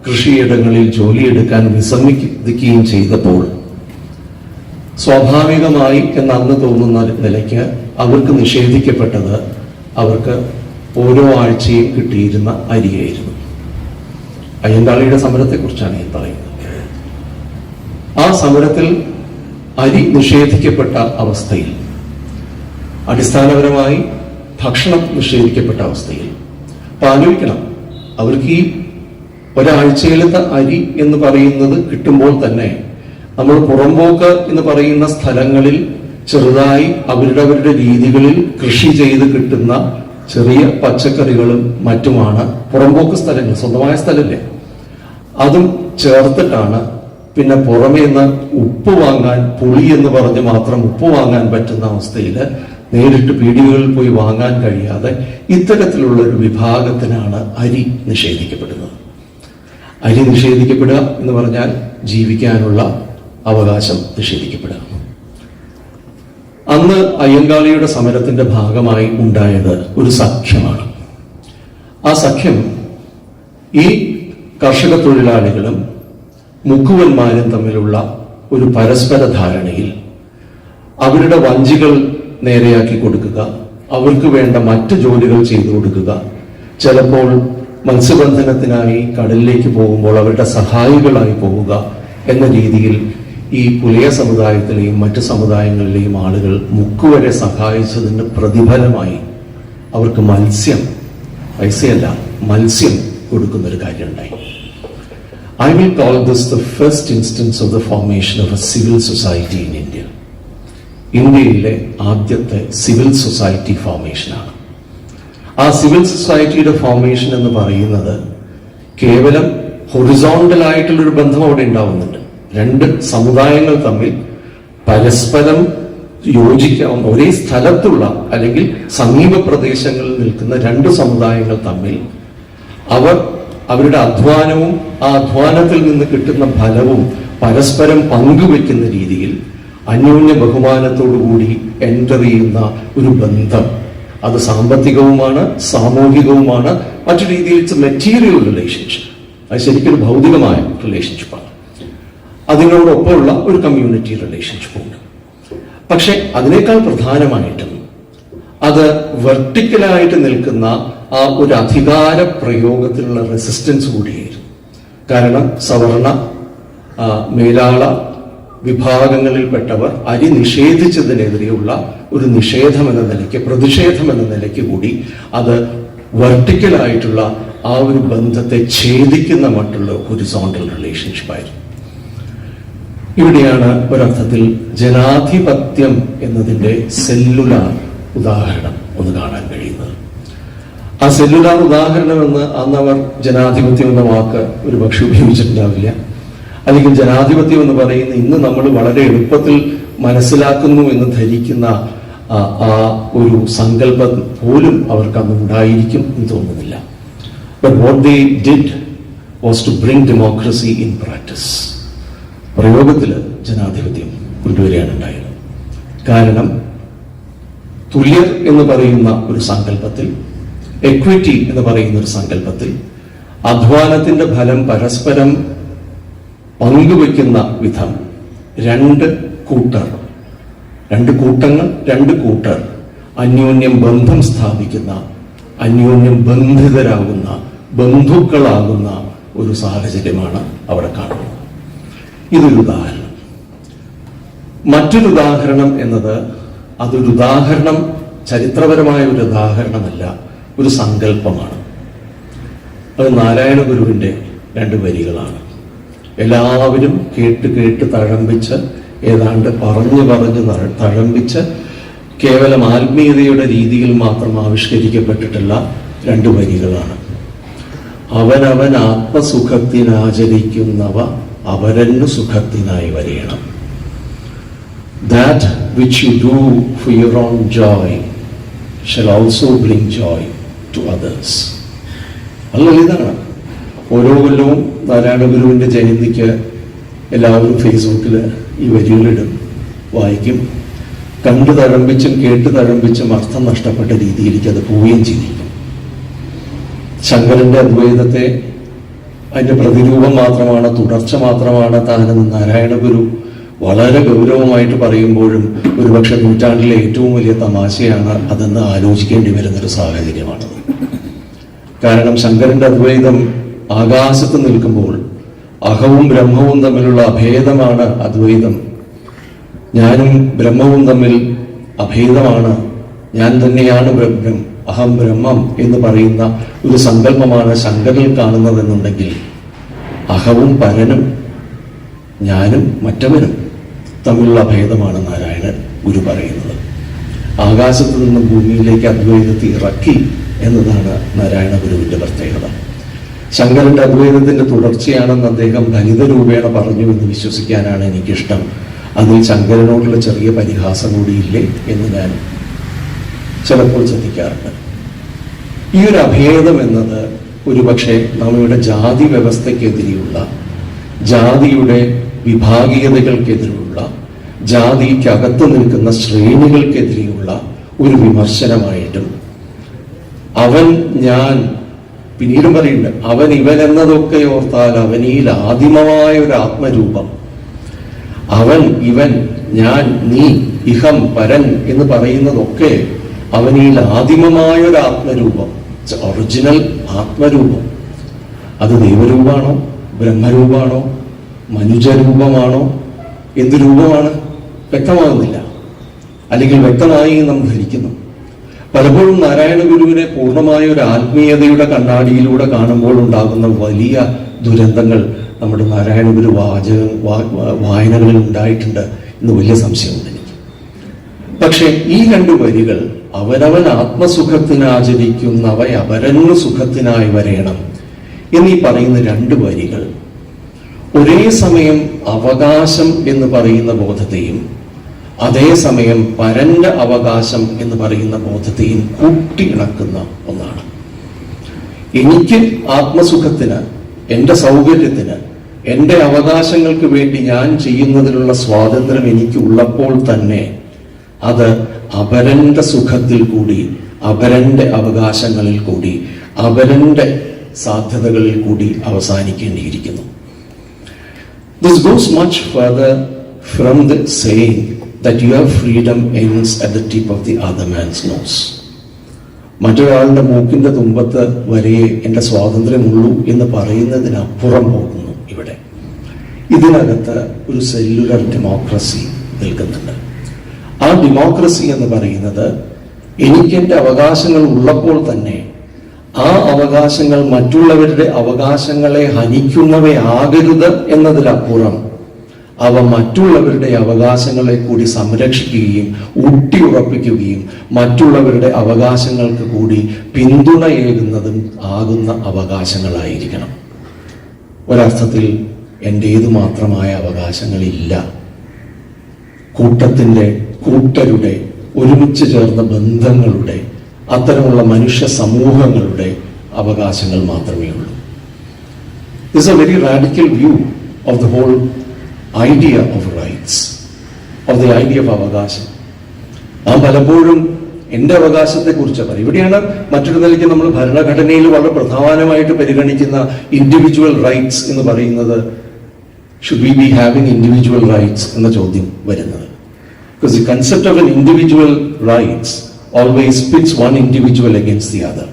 കൃഷിയിടങ്ങളിൽ ജോലിയെടുക്കാൻ വിസമ്മതിക്കുകയും ചെയ്തപ്പോൾ സ്വാഭാവികമായി എന്നന്ന് തോന്നുന്ന നിലയ്ക്ക് അവർക്ക് നിഷേധിക്കപ്പെട്ടത് അവർക്ക് ഓരോ ആഴ്ചയും കിട്ടിയിരുന്ന അരിയായിരുന്നു. അയ്യങ്കാളിയുടെ സമരത്തെക്കുറിച്ചാണ് ഞാൻ പറയുന്നത്. ആ സമരത്തിൽ അരി നിഷേധിക്കപ്പെട്ട അവസ്ഥയിൽ, അടിസ്ഥാനപരമായി ഭക്ഷണം നിഷേധിക്കപ്പെട്ട അവസ്ഥയിൽ, അപ്പൊ ആലോചിക്കണം, അവർക്ക് ഈ ഒരാഴ്ചയിലത്തെ അരി എന്ന് പറയുന്നത് കിട്ടുമ്പോൾ തന്നെ നമ്മൾ പുറമ്പോക്ക് എന്ന് പറയുന്ന സ്ഥലങ്ങളിൽ ചെറുതായി അവരുടെ രീതികളിൽ കൃഷി ചെയ്ത് കിട്ടുന്ന ചെറിയ പച്ചക്കറികളും മറ്റുമാണ് പുറമ്പോക്ക് സ്ഥലങ്ങൾ, സ്വന്തമായ സ്ഥലമില്ലേ, അതും ചേർത്തിട്ടാണ്. പിന്നെ പുറമേ നിന്ന് ഉപ്പ് വാങ്ങാൻ, പുളി എന്ന് പറഞ്ഞ് മാത്രം ഉപ്പ് വാങ്ങാൻ പറ്റുന്ന അവസ്ഥയിൽ നേരിട്ട് പീടികകളിൽ പോയി വാങ്ങാൻ കഴിയാതെ ഇത്തരത്തിലുള്ള ഒരു വിഭാഗത്തിനാണ് അരി നിഷേധിക്കപ്പെടുന്നത്. അരി നിഷേധിക്കപ്പെടുക എന്ന് പറഞ്ഞാൽ ജീവിക്കാനുള്ള അവകാശം നിഷേധിക്കപ്പെടുക. അന്ന് അയ്യങ്കാളിയുടെ സമരത്തിന്റെ ഭാഗമായി ഉണ്ടായത് ഒരു സഖ്യമാണ്. ആ സഖ്യം ഈ കർഷക തൊഴിലാളികളും മുക്കുവന്മാരും തമ്മിലുള്ള ഒരു പരസ്പര ധാരണയിൽ അവരുടെ വഞ്ചികൾ നേരെയാക്കി കൊടുക്കുക, അവർക്ക് വേണ്ട മറ്റ് ജോലികൾ ചെയ്തു കൊടുക്കുക, ചിലപ്പോൾ മത്സ്യബന്ധനത്തിനായി കടലിലേക്ക് പോകുമ്പോൾ അവരുടെ സഹായികളായി പോവുക എന്ന രീതിയിൽ ഈ പുലയ സമുദായത്തിലെയും മറ്റ് സമുദായങ്ങളിലെയും ആളുകൾ മുക്കുവരെ സഹായിച്ചതിന്റെ പ്രതിഫലമായി അവർക്ക് പൈസയല്ല മത്സ്യം കൊടുക്കുന്നൊരു കാര്യമുണ്ടായി. I will call this the first instance of the formation of a civil society in India. ഇന്ത്യയിലെ ആദ്യത്തെ സിവിൽ സൊസൈറ്റി ഫോർമേഷനാണ്. ആ സിവിൽ സൊസൈറ്റിയുടെ ഫോർമേഷൻ എന്ന് പറയുന്നത് കേവലം ഹൊറിസോണ്ടൽ ആയിട്ടുള്ളൊരു ബന്ധം അവിടെ ഉണ്ടാവുന്നുണ്ട്. രണ്ട് സമുദായങ്ങൾ തമ്മിൽ പരസ്പരം യോജിക്കാവുന്ന, ഒരേ സ്ഥലത്തുള്ള അല്ലെങ്കിൽ സമീപ പ്രദേശങ്ങളിൽ നിൽക്കുന്ന രണ്ട് സമുദായങ്ങൾ തമ്മിൽ അവരുടെ അധ്വാനവും ആ അധ്വാനത്തിൽ നിന്ന് കിട്ടുന്ന ഫലവും പരസ്പരം പങ്കുവെക്കുന്ന രീതിയിൽ അന്യോന്യ ബഹുമാനത്തോടുകൂടി എൻ്റർ ചെയ്യുന്ന ഒരു ബന്ധം. അത് സാമ്പത്തികവുമാണ്, സാമൂഹികവുമാണ്, മറ്റു രീതിയിൽ ഇറ്റ്സ് മെറ്റീരിയൽ റിലേഷൻഷിപ്പ്. അത് ശരിക്കൊരു ഭൗതികമായ റിലേഷൻഷിപ്പാണ്. അതിനോടൊപ്പമുള്ള ഒരു കമ്മ്യൂണിറ്റി റിലേഷൻഷിപ്പുണ്ട്. പക്ഷെ അതിനേക്കാൾ പ്രധാനമായിട്ടും അത് വെർട്ടിക്കലായിട്ട് നിൽക്കുന്ന ആ ഒരു അധികാര പ്രയോഗത്തിനുള്ള റെസിസ്റ്റൻസ് കൂടിയായിരുന്നു. കാരണം സവർണ, മേലാള വിഭാഗങ്ങളിൽപ്പെട്ടവർ അരി നിഷേധിച്ചതിനെതിരെയുള്ള ഒരു നിഷേധം എന്ന നിലയ്ക്ക്, പ്രതിഷേധം എന്ന നിലയ്ക്ക് കൂടി അത് വെർട്ടിക്കലായിട്ടുള്ള ആ ഒരു ബന്ധത്തെ ഛേദിക്കുന്ന മറ്റുള്ള ഹൊറിസോണ്ടൽ റിലേഷൻഷിപ്പായിരുന്നു. ഇവിടെയാണ് ഒരർത്ഥത്തിൽ ജനാധിപത്യം എന്നതിൻ്റെ സെല്ലുലാർ ഉദാഹരണം ഒന്ന് കാണാൻ കഴിയുന്നത്. ആ സെല്ലുലാർ ഉദാഹരണം എന്ന് അന്നവർ ജനാധിപത്യം എന്ന വാക്ക് ഒരു പക്ഷെ ഉപയോഗിച്ചിട്ടുണ്ടാവില്ല. അല്ലെങ്കിൽ ജനാധിപത്യം എന്ന് പറയുന്ന ഇന്ന് നമ്മൾ വളരെ എളുപ്പത്തിൽ മനസ്സിലാക്കുന്നു എന്ന് ധരിക്കുന്ന ആ ഒരു സങ്കല്പം പോലും അവർക്ക് അന്ന് ഉണ്ടായിരിക്കും എന്ന് തോന്നുന്നില്ല. But what they did was to bring democracy in practice. പ്രയോഗത്തിൽ ജനാധിപത്യം കൊണ്ടുവരികയാണ് ഉണ്ടായത്. കാരണം തുല്യർ എന്ന് പറയുന്ന ഒരു സങ്കല്പത്തിൽ, എക്വിറ്റി എന്ന് പറയുന്ന ഒരു സങ്കല്പത്തിൽ അധ്വാനത്തിന്റെ ഫലം പരസ്പരം പങ്കുവെക്കുന്ന വിധം രണ്ട് കൂട്ടർ അന്യോന്യം ബന്ധം സ്ഥാപിക്കുന്ന, അന്യോന്യം ബന്ധിതരാകുന്ന, ബന്ധുക്കളാകുന്ന ഒരു സാഹചര്യമാണ് അവിടെ കാണുന്നത്. ഇതൊരു ഉദാഹരണം. മറ്റൊരു ഉദാഹരണം എന്നത് അതൊരു ഉദാഹരണം, ചരിത്രപരമായ ഒരു ഉദാഹരണമല്ല, ഒരു സങ്കല്പമാണ്. അത് നാരായണ ഗുരുവിൻ്റെ രണ്ട് വരികളാണ്. എല്ലാവരും കേട്ട് തഴമ്പിച്ച്, ഏതാണ്ട് പറഞ്ഞു തഴമ്പിച്ച് കേവലം ആത്മീയതയുടെ രീതിയിൽ മാത്രം ആവിഷ്കരിക്കപ്പെട്ടിട്ടുള്ള രണ്ട് വരികളാണ്. അവനവൻ ആത്മസുഖത്തിനാചരിക്കുന്നവ അവരന്നു സുഖത്തിനായി വരയണം. That which you do for your own joy shall also bring joy to others. അല്ല, ഇതാണ് ഓരോ കൊല്ലവും നാരായണ ഗുരുവിൻ്റെ ജയന്തിക്ക് എല്ലാവരും ഫേസ്ബുക്കിൽ ഈ വരികളിടും, വായിക്കും. കണ്ടു തഴമ്പിച്ചും കേട്ട് തഴമ്പിച്ചും അർത്ഥം നഷ്ടപ്പെട്ട രീതിയിലേക്ക് അത് പോവുകയും ചെയ്യും. ശങ്കരന്റെ അദ്വൈതത്തെ അതിന്റെ പ്രതിരൂപം മാത്രമാണ്, തുടർച്ച മാത്രമാണ് താനെന്ന് നാരായണ ഗുരു വളരെ ഗൗരവമായിട്ട് പറയുമ്പോഴും ഒരുപക്ഷെ നൂറ്റാണ്ടിലെ ഏറ്റവും വലിയ തമാശയാണ് അതെന്ന് ആലോചിക്കേണ്ടി വരുന്നൊരു സാഹചര്യമാണത്. കാരണം ശങ്കരന്റെ അദ്വൈതം ആകാശത്ത് നിൽക്കുമ്പോൾ അഹവും ബ്രഹ്മവും തമ്മിലുള്ള അഭേദമാണ് അദ്വൈതം. ഞാനും ബ്രഹ്മവും തമ്മിൽ അഭേദമാണ്, ഞാൻ തന്നെയാണ് ബ്രഹ്മം, അഹം ബ്രഹ്മം എന്ന് പറയുന്ന ഒരു സങ്കല്പമാണ് ശങ്കരനിൽ കാണുന്നതെന്നുണ്ടെങ്കിൽ അഹവും പരനും ഞാനും മറ്റവനും തമ്മിലുള്ള ഭേദമാണ് നാരായണ ഗുരു പറയുന്നത്. ആകാശത്ത് നിന്നും ഭൂമിയിലേക്ക് അദ്വൈതത്തെ ഇറക്കി എന്നതാണ് നാരായണ ഗുരുവിന്റെ പ്രത്യേകത. ശങ്കരന്റെ അദ്വൈതത്തിന്റെ തുടർച്ചയാണെന്ന് അദ്ദേഹം ധനിത രൂപേണ പറഞ്ഞു എന്ന് വിശ്വസിക്കാനാണ് എനിക്കിഷ്ടം. അതിൽ ശങ്കരനോടുള്ള ചെറിയ പരിഹാസം കൂടിയില്ലേ എന്ന് ഞാൻ ചിലപ്പോൾ ചിന്തിക്കാറുണ്ട്. ഈ ഒരു അഭേദം എന്നത് ഒരുപക്ഷെ നമ്മുടെ ജാതി വ്യവസ്ഥക്കെതിരെയുള്ള, ജാതിയുടെ വിഭാഗീയതകൾക്കെതിരെയുള്ള, ജാതിക്കകത്ത് നിൽക്കുന്ന ശ്രേണികൾക്കെതിരെയുള്ള ഒരു വിമർശനമായിട്ടും, അവൻ ഞാൻ, പിന്നീടും പറയുന്നുണ്ട്, അവൻ ഇവൻ എന്നതൊക്കെ ഓർത്താൽ അവനിൽ ആദിമമായ ഒരു ആത്മരൂപം, അവൻ ഇവൻ ഞാൻ നീ ഇഹം പരൻ എന്ന് പറയുന്നതൊക്കെ അവനിൽ ആദിമമായ ഒരു ആത്മരൂപം, ഒറിജിനൽ ആത്മരൂപം. അത് ദൈവരൂപമാണോ, ബ്രഹ്മരൂപമാണോ, മനുജരൂപമാണോ, എന്ത് രൂപമാണ് വ്യക്തമാകുന്നില്ല, അല്ലെങ്കിൽ വ്യക്തമായി നാം ധരിക്കുന്നു. പലപ്പോഴും നാരായണ ഗുരുവിനെ പൂർണ്ണമായ ഒരു ആത്മീയതയുടെ കണ്ണാടിയിലൂടെ കാണുമ്പോൾ ഉണ്ടാകുന്ന വലിയ ദുരന്തങ്ങൾ നമ്മുടെ നാരായണ ഗുരു വായനകളിൽ ഉണ്ടായിട്ടുണ്ട് എന്ന് വലിയ സംശയമുണ്ട് എനിക്ക്. പക്ഷെ ഈ രണ്ടു വരികൾ, അവനവൻ ആത്മസുഖത്തിനാചരിക്കുന്നവ അപരന് സുഖത്തിനായി വരേണം എന്നീ പറയുന്ന രണ്ട് വരികൾ ഒരേ സമയം അവകാശം എന്ന് പറയുന്ന ബോധത്തെയും അതേസമയം പരന്റെ അവകാശം എന്ന് പറയുന്ന ബോധത്തെയും കൂട്ടിയിണക്കുന്ന ഒന്നാണ്. എനിക്ക് ആത്മസുഖത്തിന്, എൻ്റെ സൗകര്യത്തിന്, എൻ്റെ അവകാശങ്ങൾക്ക് വേണ്ടി ഞാൻ ചെയ്യുന്നതിലുള്ള സ്വാതന്ത്ര്യം എനിക്ക് ഉള്ളപ്പോൾ തന്നെ അത് അപരന്റെ സുഖത്തിൽ കൂടി, അപരന്റെ അവകാശങ്ങളിൽ കൂടി, അപരന്റെ സാധ്യതകളിൽ കൂടി അവസാനിക്കേണ്ടിയിരിക്കുന്നു. This goes much further from the saying that your freedom ends at the tip of the other man's nose. മറ്റൊരാളുടെ മൂക്കിന്റെ തുമ്പത്ത് വരെ എൻ്റെ സ്വാതന്ത്ര്യമുള്ളൂ എന്ന് പറയുന്നതിനപ്പുറം പോകുന്നു. ഇവിടെ ഇതിനകത്ത് ഒരു സെല്ലുലർ ഡെമോക്രസി നിൽക്കുന്നുണ്ട്. ആ ഡെമോക്രസി എന്ന് പറയുന്നത് എനിക്കെൻ്റെ അവകാശങ്ങൾ ഉള്ളപ്പോൾ തന്നെ ആ അവകാശങ്ങൾ മറ്റുള്ളവരുടെ അവകാശങ്ങളെ ഹനിക്കുന്നവയാകരുത് എന്നതിലപ്പുറം അവ മറ്റുള്ളവരുടെ അവകാശങ്ങളെ കൂടി സംരക്ഷിക്കുകയും ഊട്ടിയുറപ്പിക്കുകയും മറ്റുള്ളവരുടെ അവകാശങ്ങൾക്ക് കൂടി പിന്തുണയേകുന്നതും ആകുന്ന അവകാശങ്ങളായിരിക്കണം. ഒരർത്ഥത്തിൽ എൻ്റേതു മാത്രമായ അവകാശങ്ങളില്ല. കൂട്ടരുടെ ഒരുമിച്ച് ചേർന്ന ബന്ധങ്ങളുടെ, അത്തരമുള്ള മനുഷ്യ സമൂഹങ്ങളുടെ അവകാശങ്ങൾ മാത്രമേ ഉള്ളൂ. This is a very radical view of the whole idea of rights, of the idea of അവകാശം. നാം പലപ്പോഴും എൻ്റെ അവകാശത്തെക്കുറിച്ച് പറയും. ഇവിടെയാണ് മറ്റൊരു നിലയ്ക്ക് നമ്മൾ ഭരണഘടനയിൽ വളരെ പ്രധാനമായിട്ട് പരിഗണിക്കുന്ന ഇൻഡിവിജ്വൽ റൈറ്റ്സ് എന്ന് പറയുന്നത്, should we be having individual rights എന്ന ചോദ്യം വരുന്നത്. Because the concept of an individual rights always pits one individual against the other.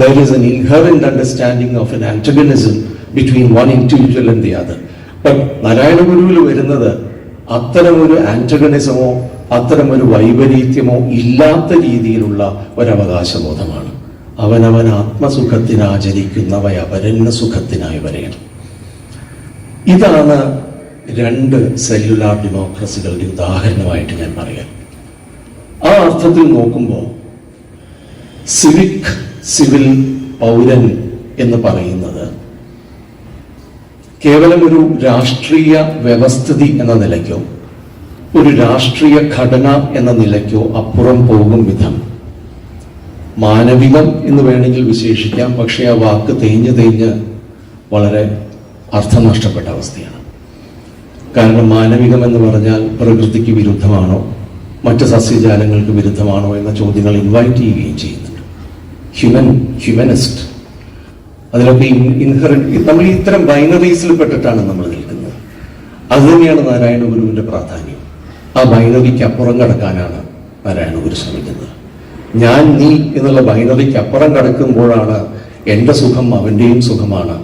There is an inherent understanding of an antagonism between one individual and the other. But Narayana ഗുരുവിൽ വരുന്നത് അത്തരമൊരു ആന്റഗണിസമോ അത്തരമൊരു വൈപരീത്യമോ ഇല്ലാത്ത രീതിയിലുള്ള ഒരവകാശബോധമാണ്. അവനവൻ ആത്മസുഖത്തിനാചരിക്കുന്നവ അപരന് സുഖത്തിനായി വരേണം. ഇതാണ് രണ്ട് സെല്ലുലാർ ഡെമോക്രസികളുടെ ഉദാഹരണമായിട്ട് ഞാൻ പറയാം. ആ അർത്ഥത്തിൽ നോക്കുമ്പോൾ സിവിൽ പൗരൻ എന്ന് പറയുന്നത് കേവലം ഒരു രാഷ്ട്രീയ വ്യവസ്ഥിതി എന്ന നിലയ്ക്കോ ഒരു രാഷ്ട്രീയ ഘടന എന്ന നിലയ്ക്കോ അപ്പുറം പോകും വിധം മാനവികം എന്ന് വേണമെങ്കിൽ വിശേഷിക്കാം. പക്ഷേ ആ വാക്ക് തേഞ്ഞ് വളരെ അർത്ഥം നഷ്ടപ്പെട്ട അവസ്ഥയാണ്. കാരണം മാനവികം എന്ന് പറഞ്ഞാൽ പ്രകൃതിക്ക് വിരുദ്ധമാണോ, മറ്റ് സസ്യജാലങ്ങൾക്ക് വിരുദ്ധമാണോ എന്ന ചോദ്യങ്ങൾ ഇൻവൈറ്റ് ചെയ്യുകയും ചെയ്യുന്നുണ്ട്. ഹ്യൂമനിസ്റ്റ്, അതിലൊക്കെ നമ്മൾ ഇത്തരം ബൈനറീസിൽ പെട്ടിട്ടാണ് നമ്മൾ നിൽക്കുന്നത്. അതുതന്നെയാണ് നാരായണ ഗുരുവിന്റെ പ്രാധാന്യം. ആ ബൈനറിക്ക് അപ്പുറം കടക്കാനാണ് നാരായണ ഗുരു ശ്രമിക്കുന്നത്. ഞാൻ നീ എന്നുള്ള ബൈനറിക്ക് അപ്പുറം കടക്കുമ്പോഴാണ് എൻ്റെ സുഖം അവൻ്റെയും സുഖമാണ്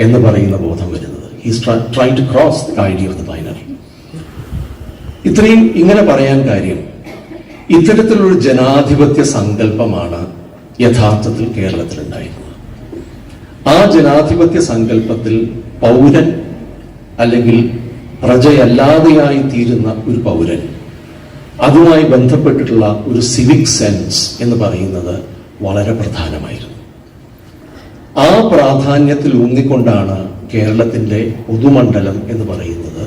എന്ന് പറയുന്ന ബോധം വരുന്നത്. He's trying to cross the idea of the binary. ഇത്രയും ഇങ്ങനെ പറയാൻ കാര്യം, ഇത്തരത്തിലൊരു ജനാധിപത്യ സങ്കല്പമാണ് യഥാർത്ഥത്തിൽ കേരളത്തിൽ ഉണ്ടായിരുന്നത്. ആ ജനാധിപത്യ സങ്കല്പത്തിൽ പൗരൻ അല്ലെങ്കിൽ പ്രജയല്ലാതെയായി തീരുന്ന ഒരു പൗരൻ അതുമായി ബന്ധപ്പെട്ടിട്ടുള്ള ഒരു സിവിക് സെൻസ് എന്ന് പറയുന്നത് വളരെ പ്രധാനമായിരുന്നു. ആ പ്രാധാന്യത്തിൽ ഊന്നിക്കൊണ്ടാണ് കേരളത്തിൻ്റെ പൊതുമണ്ഡലം എന്ന് പറയുന്നത്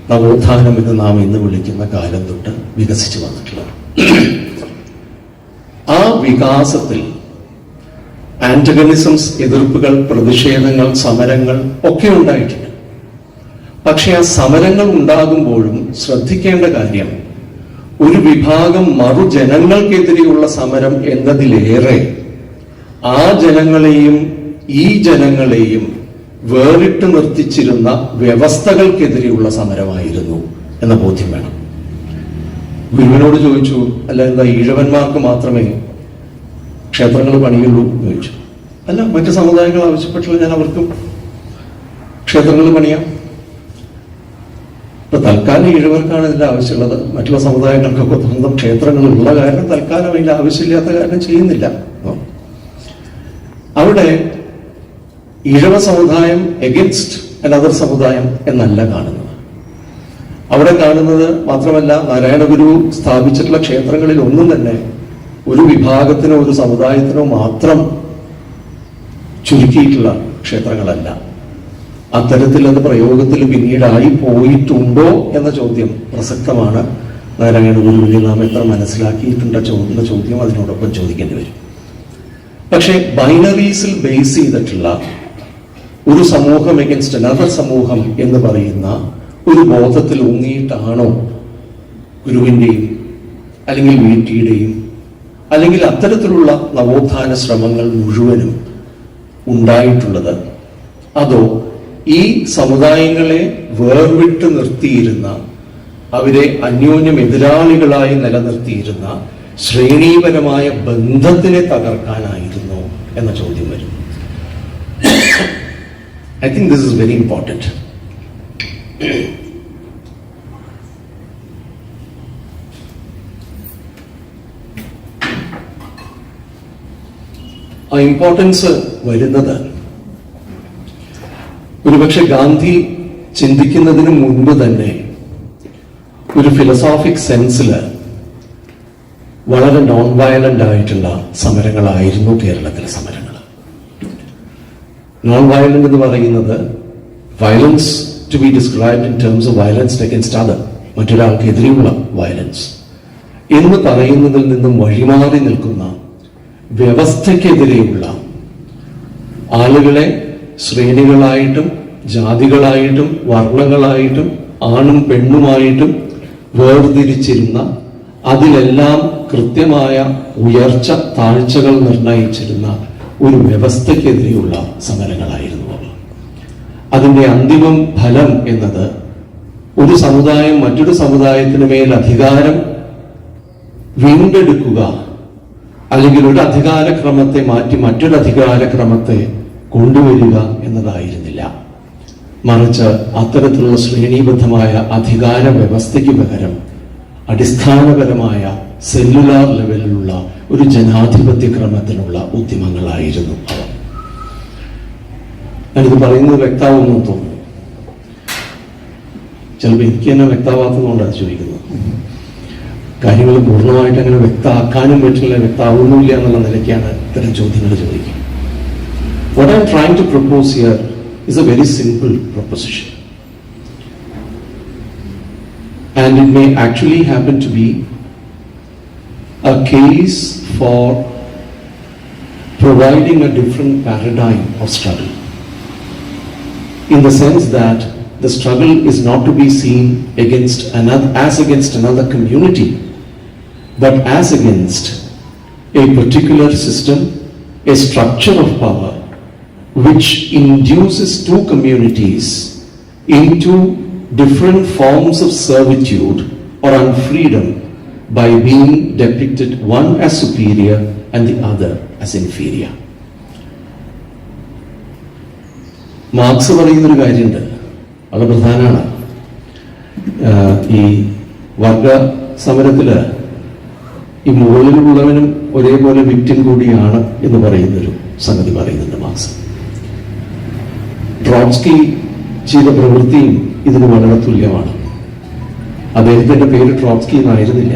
നവോത്ഥാനം എന്ന് നാം ഇന്ന് വിളിക്കുന്ന കാലം തൊട്ട് വികസിച്ചു വന്നിട്ടുള്ളത്. ആ വികാസത്തിൽ ആന്റഗണിസംസ്, എതിർപ്പുകൾ, പ്രതിഷേധങ്ങൾ, സമരങ്ങൾ ഒക്കെ ഉണ്ടായിട്ടുണ്ട്. പക്ഷെ ആ സമരങ്ങൾ ഉണ്ടാകുമ്പോഴും ശ്രദ്ധിക്കേണ്ട കാര്യം, ഒരു വിഭാഗം മറുജനങ്ങൾക്കെതിരെയുള്ള സമരം എന്നതിലേറെ ആ ജനങ്ങളെയും ഈ ജനങ്ങളെയും വേറിട്ട് നിർത്തിച്ചിരുന്ന വ്യവസ്ഥകൾക്കെതിരെയുള്ള സമരമായിരുന്നു എന്ന ബോധ്യം വേണം. ഗുരുവിനോട് ചോദിച്ചു, അല്ല എന്താ ഈഴവന്മാർക്ക് മാത്രമേ ക്ഷേത്രങ്ങൾ പണിയുള്ളൂ എന്ന് ചോദിച്ചു. അല്ല, മറ്റ് സമുദായങ്ങൾ ആവശ്യപ്പെട്ടുള്ള ഞാൻ അവർക്കും ക്ഷേത്രങ്ങൾ പണിയാം. ഇപ്പൊ തൽക്കാലം ഈഴവർക്കാണ് ഇതിന്റെ ആവശ്യമുള്ളത്. മറ്റുള്ള സമുദായങ്ങൾക്കൊക്കെ സ്വന്തം ക്ഷേത്രങ്ങളുള്ള കാരണം തൽക്കാലം അതിന്റെ ആവശ്യമില്ലാത്ത കാരണം ചെയ്യുന്നില്ല. അവിടെ ഈഴവ സമുദായം എഗൻസ്റ്റ് അനദർ സമുദായം എന്നല്ല കാണുന്നത്. അവിടെ കാണുന്നത് മാത്രമല്ല, നാരായണഗുരു സ്ഥാപിച്ചിട്ടുള്ള ക്ഷേത്രങ്ങളിൽ ഒന്നും തന്നെ ഒരു വിഭാഗത്തിനോ ഒരു സമുദായത്തിനോ മാത്രം ചുരുക്കിയിട്ടുള്ള ക്ഷേത്രങ്ങളല്ല. അത്തരത്തിൽ അത് പ്രയോഗത്തിൽ പിന്നീടായി പോയിട്ടുണ്ടോ എന്ന ചോദ്യം പ്രസക്തമാണ്. നാരായണഗുരുവിനെ നാം എത്ര മനസ്സിലാക്കിയിട്ടുണ്ട് എന്ന ചോദ്യം അതിനോടൊപ്പം ചോദിക്കേണ്ടി വരും. പക്ഷേ ബൈനറീസിൽ ബേസ് ചെയ്തിട്ടുള്ള ഒരു സമൂഹം എഗൻസ്റ്റ് അനദർ സമൂഹം എന്ന് പറയുന്ന ഒരു ബോധത്തിൽ ഊന്നിയിട്ടാണോ ഗുരുവിൻ്റെയും അല്ലെങ്കിൽ വീട്ടിയുടെയും അല്ലെങ്കിൽ അത്തരത്തിലുള്ള നവോത്ഥാന ശ്രമങ്ങൾ മുഴുവനും ഉണ്ടായിട്ടുള്ളത്? അതോ ഈ സമുദായങ്ങളെ വേർവിട്ട് നിർത്തിയിരുന്ന, അവരെ അന്യോന്യം എതിരാളികളായി നിലനിർത്തിയിരുന്ന ശ്രേണീപരമായ ബന്ധത്തിനെ തകർക്കാനായിരുന്നു എന്ന ചോദ്യം വരും. I think this is very important. ആ ഇമ്പോർട്ടൻസ് വരുന്നത് ഒരുപക്ഷെ ഗാന്ധി ചിന്തിക്കുന്നതിന് മുൻപ് തന്നെ ഒരു ഫിലോസോഫിക് സെൻസിൽ വളരെ നോൺ വയലന്റ് ആയിട്ടുള്ള സമരങ്ങളായിരുന്നു കേരളത്തിലെ സമരങ്ങൾ. നോൺ വയലന്റ് എന്ന് പറയുന്നത് violence to be described in terms of violence against other, മറ്റൊരാൾക്കെതിരെയുള്ള വയലൻസ് എന്ന് പറയുന്നതിൽ നിന്നും വഴിമാറി നിൽക്കുന്ന വ്യവസ്ഥയ്ക്കെതിരെയുള്ള, ആളുകളെ ശ്രേണികളായിട്ടും ജാതികളായിട്ടും വർണ്ണങ്ങളായിട്ടും ആണും പെണ്ണുമായിട്ടും വേർതിരിച്ചിരുന്ന, അതിലെല്ലാം കൃത്യമായ ഉയർച്ച താഴ്ചകൾ നിർണയിച്ചിരുന്ന ഒരു വ്യവസ്ഥയ്ക്കെതിരെയുള്ള സമരങ്ങളായിരുന്നു അവ. അതിന്റെ അന്തിമം ഫലം എന്നത് ഒരു സമുദായം മറ്റൊരു സമുദായത്തിന് മേൽ അധികാരം വീണ്ടെടുക്കുക, അല്ലെങ്കിൽ ഒരു അധികാരക്രമത്തെ മാറ്റി മറ്റൊരു അധികാരക്രമത്തെ കൊണ്ടുവരിക എന്നതായിരുന്നില്ല. മറിച്ച് അത്തരത്തിലുള്ള ശ്രേണീബദ്ധമായ അധികാര വ്യവസ്ഥയ്ക്ക് പകരം അടിസ്ഥാനപരമായ സെല്ലുലാർ ലെവലിലുള്ള ഒരു ജനാധിപത്യ ക്രമത്തിനുള്ള ഉദ്യമങ്ങളായിരുന്നു അവ. ഞാനിത് പറയുന്നത് വ്യക്തമാവുമെന്ന് തോന്നുന്നു. ചിലപ്പോൾ എനിക്ക് തന്നെ വ്യക്തമാവാത്തതുകൊണ്ടാണ് ചോദിക്കുന്നത്. കാര്യങ്ങൾ പൂർണ്ണമായിട്ട് അങ്ങനെ വ്യക്തമാക്കാനും പറ്റില്ല, വ്യക്തമാവുന്നില്ല എന്നുള്ള നിലയ്ക്കാണ് ഇത്തരം ചോദ്യങ്ങൾ ചോദിക്കുക. What I'm trying to propose here is a very simple proposition. And it may actually happen to be a case for providing a different paradigm of struggle. In the sense that the struggle is not to be seen as against another community, but as against a particular system, a structure of power, which induces two communities into different forms of servitude or unfreedom by being depicted one as superior and the other as inferior. Marks പറയുന്നൊരു കാര്യമുണ്ട്, വളരെ പ്രധാനമാണ്. ഈ വർഗ സമരത്തില് ഈ മുകളിലുള്ളവനും ഒരേപോലെ victim കൂടിയാണ് എന്ന് പറയുന്നൊരു സംഗതി പറയുന്നുണ്ട് മാർക്സ്. ട്രോട്സ്കി ചെയ്ത പ്രവൃത്തിയും ഇതിന് വളരെ തുല്യമാണ്. അദ്ദേഹത്തിന്റെ പേര് ട്രോട്സ്കി എന്നായിരുന്നില്ല.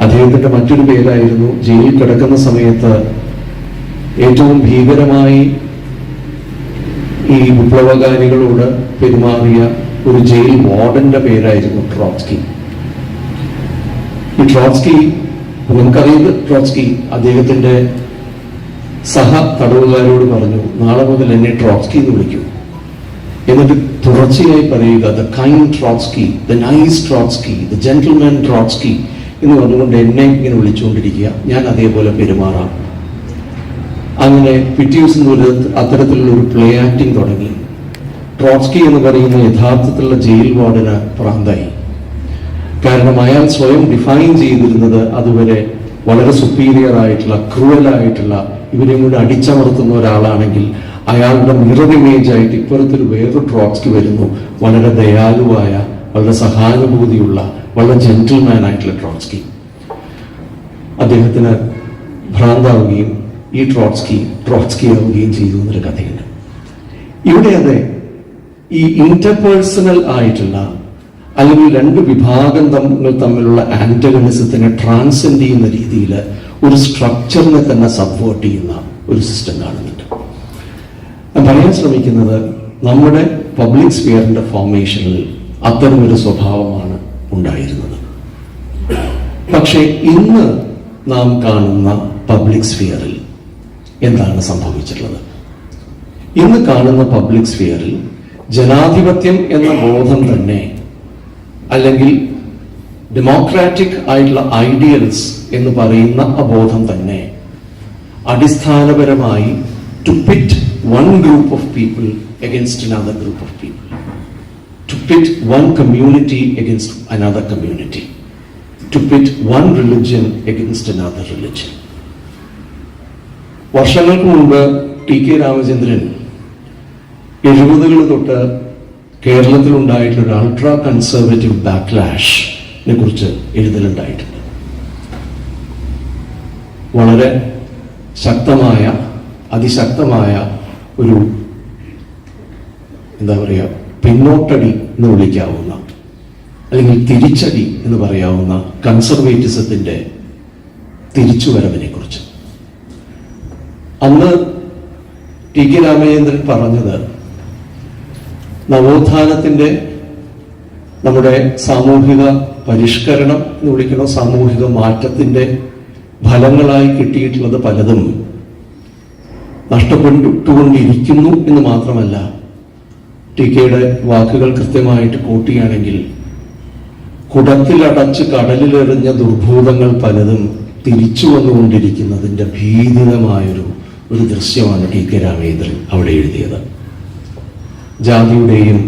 അദ്ദേഹത്തിന്റെ മറ്റൊരു പേരായിരുന്നു ജയിലിൽ കിടക്കുന്ന സമയത്ത് ഏറ്റവും ഭീകരമായി ഈ വിപ്ലവകാരികളോട് പെരുമാറിയ ഒരു ജയിൽ വാർഡന്റെ പേരായിരുന്നു ട്രോട്സ്കി. ഈ ട്രോട്സ്കി, നമുക്കറിയുന്നത് ട്രോട്സ്കി അദ്ദേഹത്തിന്റെ സഹ തടവുകാരോട് പറഞ്ഞു, നാളെ മുതൽ എന്നെ ട്രോട്സ്കി എന്ന് വിളിക്കൂ. എന്നിട്ട് തുടർച്ചയായി പറയുക, the kind Trotsky, the nice Trotsky, the gentleman Trotsky എന്ന് പറഞ്ഞുകൊണ്ട് എന്നെ ഇങ്ങനെ വിളിച്ചുകൊണ്ടിരിക്കുക, ഞാൻ അതേപോലെ പെരുമാറാം. അങ്ങനെ പിറ്റേ ദിവസം അത്തരത്തിലുള്ള ഒരു പ്ലേ ആക്ടിങ് തുടങ്ങി. ട്രോട്സ്കി എന്ന് പറയുന്ന യഥാർത്ഥത്തിലുള്ള ജയിൽ വാർഡന് പ്രാന്തായി. കാരണം അയാൾ സ്വയം ഡിഫൈൻ ചെയ്തിരുന്നത് അതുവരെ വളരെ സുപ്പീരിയർ ആയിട്ടുള്ള, ക്രൂവലായിട്ടുള്ള, ഇവരെയും കൂടെ അടിച്ചമർത്തുന്ന ഒരാളാണെങ്കിൽ അയാളുടെ മിറർ ഇമേജ് ആയിട്ട് ഇപ്പുറത്തൊരു വേറൊരു ട്രോട്സ്കി വരുന്നു, വളരെ ദയാലുവായ, വളരെ സഹാനുഭൂതിയുള്ള, വളരെ ജെന്റിൽമാൻ ആയിട്ടുള്ള ട്രോട്സ്കി. അദ്ദേഹത്തിന് ഭ്രാന്താവുകയും ഈ ട്രോട്സ്കി ആവുകയും ചെയ്തു എന്നൊരു കഥയുണ്ട്. ഇവിടെ അതെ ഈ ഇന്റർപേഴ്സണൽ ആയിട്ടുള്ള അല്ലെങ്കിൽ രണ്ട് വിഭാഗങ്ങൾ തമ്മിലുള്ള ആന്റഗണിസത്തിനെ ട്രാൻസെൻഡ് ചെയ്യുന്ന രീതിയിൽ ഒരു സ്ട്രക്ചറിനെ തന്നെ സബ്വേർട്ട് ചെയ്യുന്ന ഒരു സിസ്റ്റം കാണുന്നുണ്ട്. ഞാൻ പറയാൻ ശ്രമിക്കുന്നത് നമ്മുടെ പബ്ലിക് സ്ഫിയറിന്റെ ഫോർമേഷനിൽ അത്തരമൊരു സ്വഭാവമാണ് ഉണ്ടായിരുന്നത്. പക്ഷേ ഇന്ന് നാം കാണുന്ന പബ്ലിക് സ്ഫിയറിൽ എന്താണ് സംഭവിച്ചിട്ടുള്ളത്? ഇന്ന് കാണുന്ന പബ്ലിക് സ്ഫിയറിൽ ജനാധിപത്യം എന്ന ബോധം തന്നെ, അല്ലെങ്കിൽ ഡെമോക്രാറ്റിക് ആയിട്ടുള്ള ഐഡിയൽസ് എന്ന് പറയുന്ന അബോധം തന്നെ അടിസ്ഥാനപരമായി to pit one group of people against another group of people, to pit one community against another community, to pit one religion against another religion. വർഷങ്ങൾക്ക് മുൻപ് ടി.കെ. രാമചന്ദ്രൻ 70കൾ തൊട്ട് കേരളത്തിൽ ഉണ്ടായിട്ടുള്ള ഒരു അൾട്രാ കൺസർവേറ്റീവ് ബാക്ക്ലാഷിനെ കുറിച്ച് എഴുതലുണ്ടായിട്ടുണ്ട്. വളരെ ശക്തമായ, അതിശക്തമായ ഒരു എന്താ പറയുക, പിന്നോട്ടടി എന്ന് വിളിക്കാവുന്ന, അല്ലെങ്കിൽ തിരിച്ചടി എന്ന് പറയാവുന്ന കൺസർവേറ്റിസത്തിന്റെ തിരിച്ചുവരവിനെ കുറിച്ച്. അന്ന് ടി.കെ. രാമചന്ദ്രൻ പറഞ്ഞത്, നവോത്ഥാനത്തിന്റെ, നമ്മുടെ സാമൂഹിക പരിഷ്കരണം എന്ന് വിളിക്കണോ, സാമൂഹിക മാറ്റത്തിന്റെ ഫലങ്ങളായി കിട്ടിയിട്ടുള്ളത് പലതും നഷ്ടപ്പെട്ടുകൊണ്ടിരിക്കുന്നു എന്ന് മാത്രമല്ല, ടി.കെയുടെ വാക്കുകൾ കൃത്യമായിട്ട് കൂട്ടിയാണെങ്കിൽ, കുടത്തിലടച്ച് കടലിലെറിഞ്ഞ ദുർഭൂതങ്ങൾ പലതും തിരിച്ചു വന്നുകൊണ്ടിരിക്കുന്നതിന്റെ ഭീതിതമായൊരു ദൃശ്യമാണ് ടി.കെ. രാമചന്ദ്രൻ അവിടെ എഴുതിയത്. ജാതിയുടെയും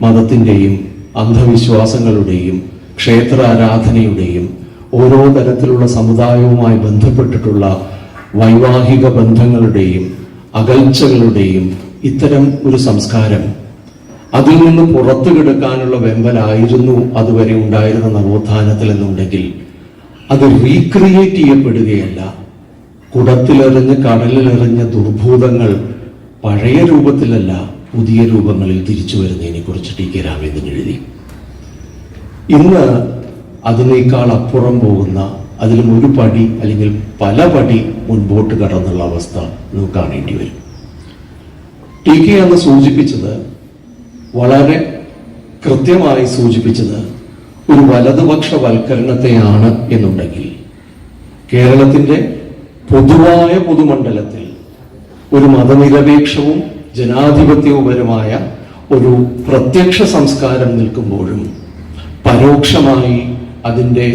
മതത്തിന്റെയും അന്ധവിശ്വാസങ്ങളുടെയും ക്ഷേത്രാരാധനയുടെയും ഓരോ തരത്തിലുള്ള സമുദായവുമായി ബന്ധപ്പെട്ടിട്ടുള്ള വൈവാഹിക ബന്ധങ്ങളുടെയും അകൽച്ചകളുടെയും ഇത്തരം ഒരു സംസ്കാരം, അതിൽ നിന്ന് പുറത്തു കിടക്കാനുള്ള വെമ്പലായിരുന്നു അതുവരെ ഉണ്ടായിരുന്ന നവോത്ഥാനത്തിൽ എന്നുണ്ടെങ്കിൽ, അത് റീക്രിയേറ്റ് ചെയ്യപ്പെടുകയല്ല. കുടത്തിലെറിഞ്ഞ് കടലിലെറിഞ്ഞ ദുർഭൂതങ്ങൾ പഴയ രൂപത്തിലല്ല, പുതിയ രൂപങ്ങളിൽ തിരിച്ചു വരുന്നതിനെ കുറിച്ച് ടി.കെ. രാമചന്ദ്രൻ എഴുതി. ഇന്ന് അതിനേക്കാൾ അപ്പുറം പോകുന്ന, അതിലും ഒരു പടി അല്ലെങ്കിൽ പല പടി മുൻപോട്ട് കടന്നുള്ള അവസ്ഥ നമുക്ക് കാണേണ്ടി വരും. ടി.കെ. അന്ന് സൂചിപ്പിച്ചത്, വളരെ കൃത്യമായി സൂചിപ്പിച്ചത്, ഒരു വലതുപക്ഷവൽക്കരണത്തെയാണ് എന്നുണ്ടെങ്കിൽ, കേരളത്തിന്റെ പൊതുവായ പൊതുമണ്ഡലത്തിൽ ഒരു മതനിരപേക്ഷവും ജനാധിപത്യപരമായ ഒരു പ്രത്യക്ഷ സംസ്കാരം നിൽക്കുമ്പോഴും പരോക്ഷമായി അതിൻ്റെ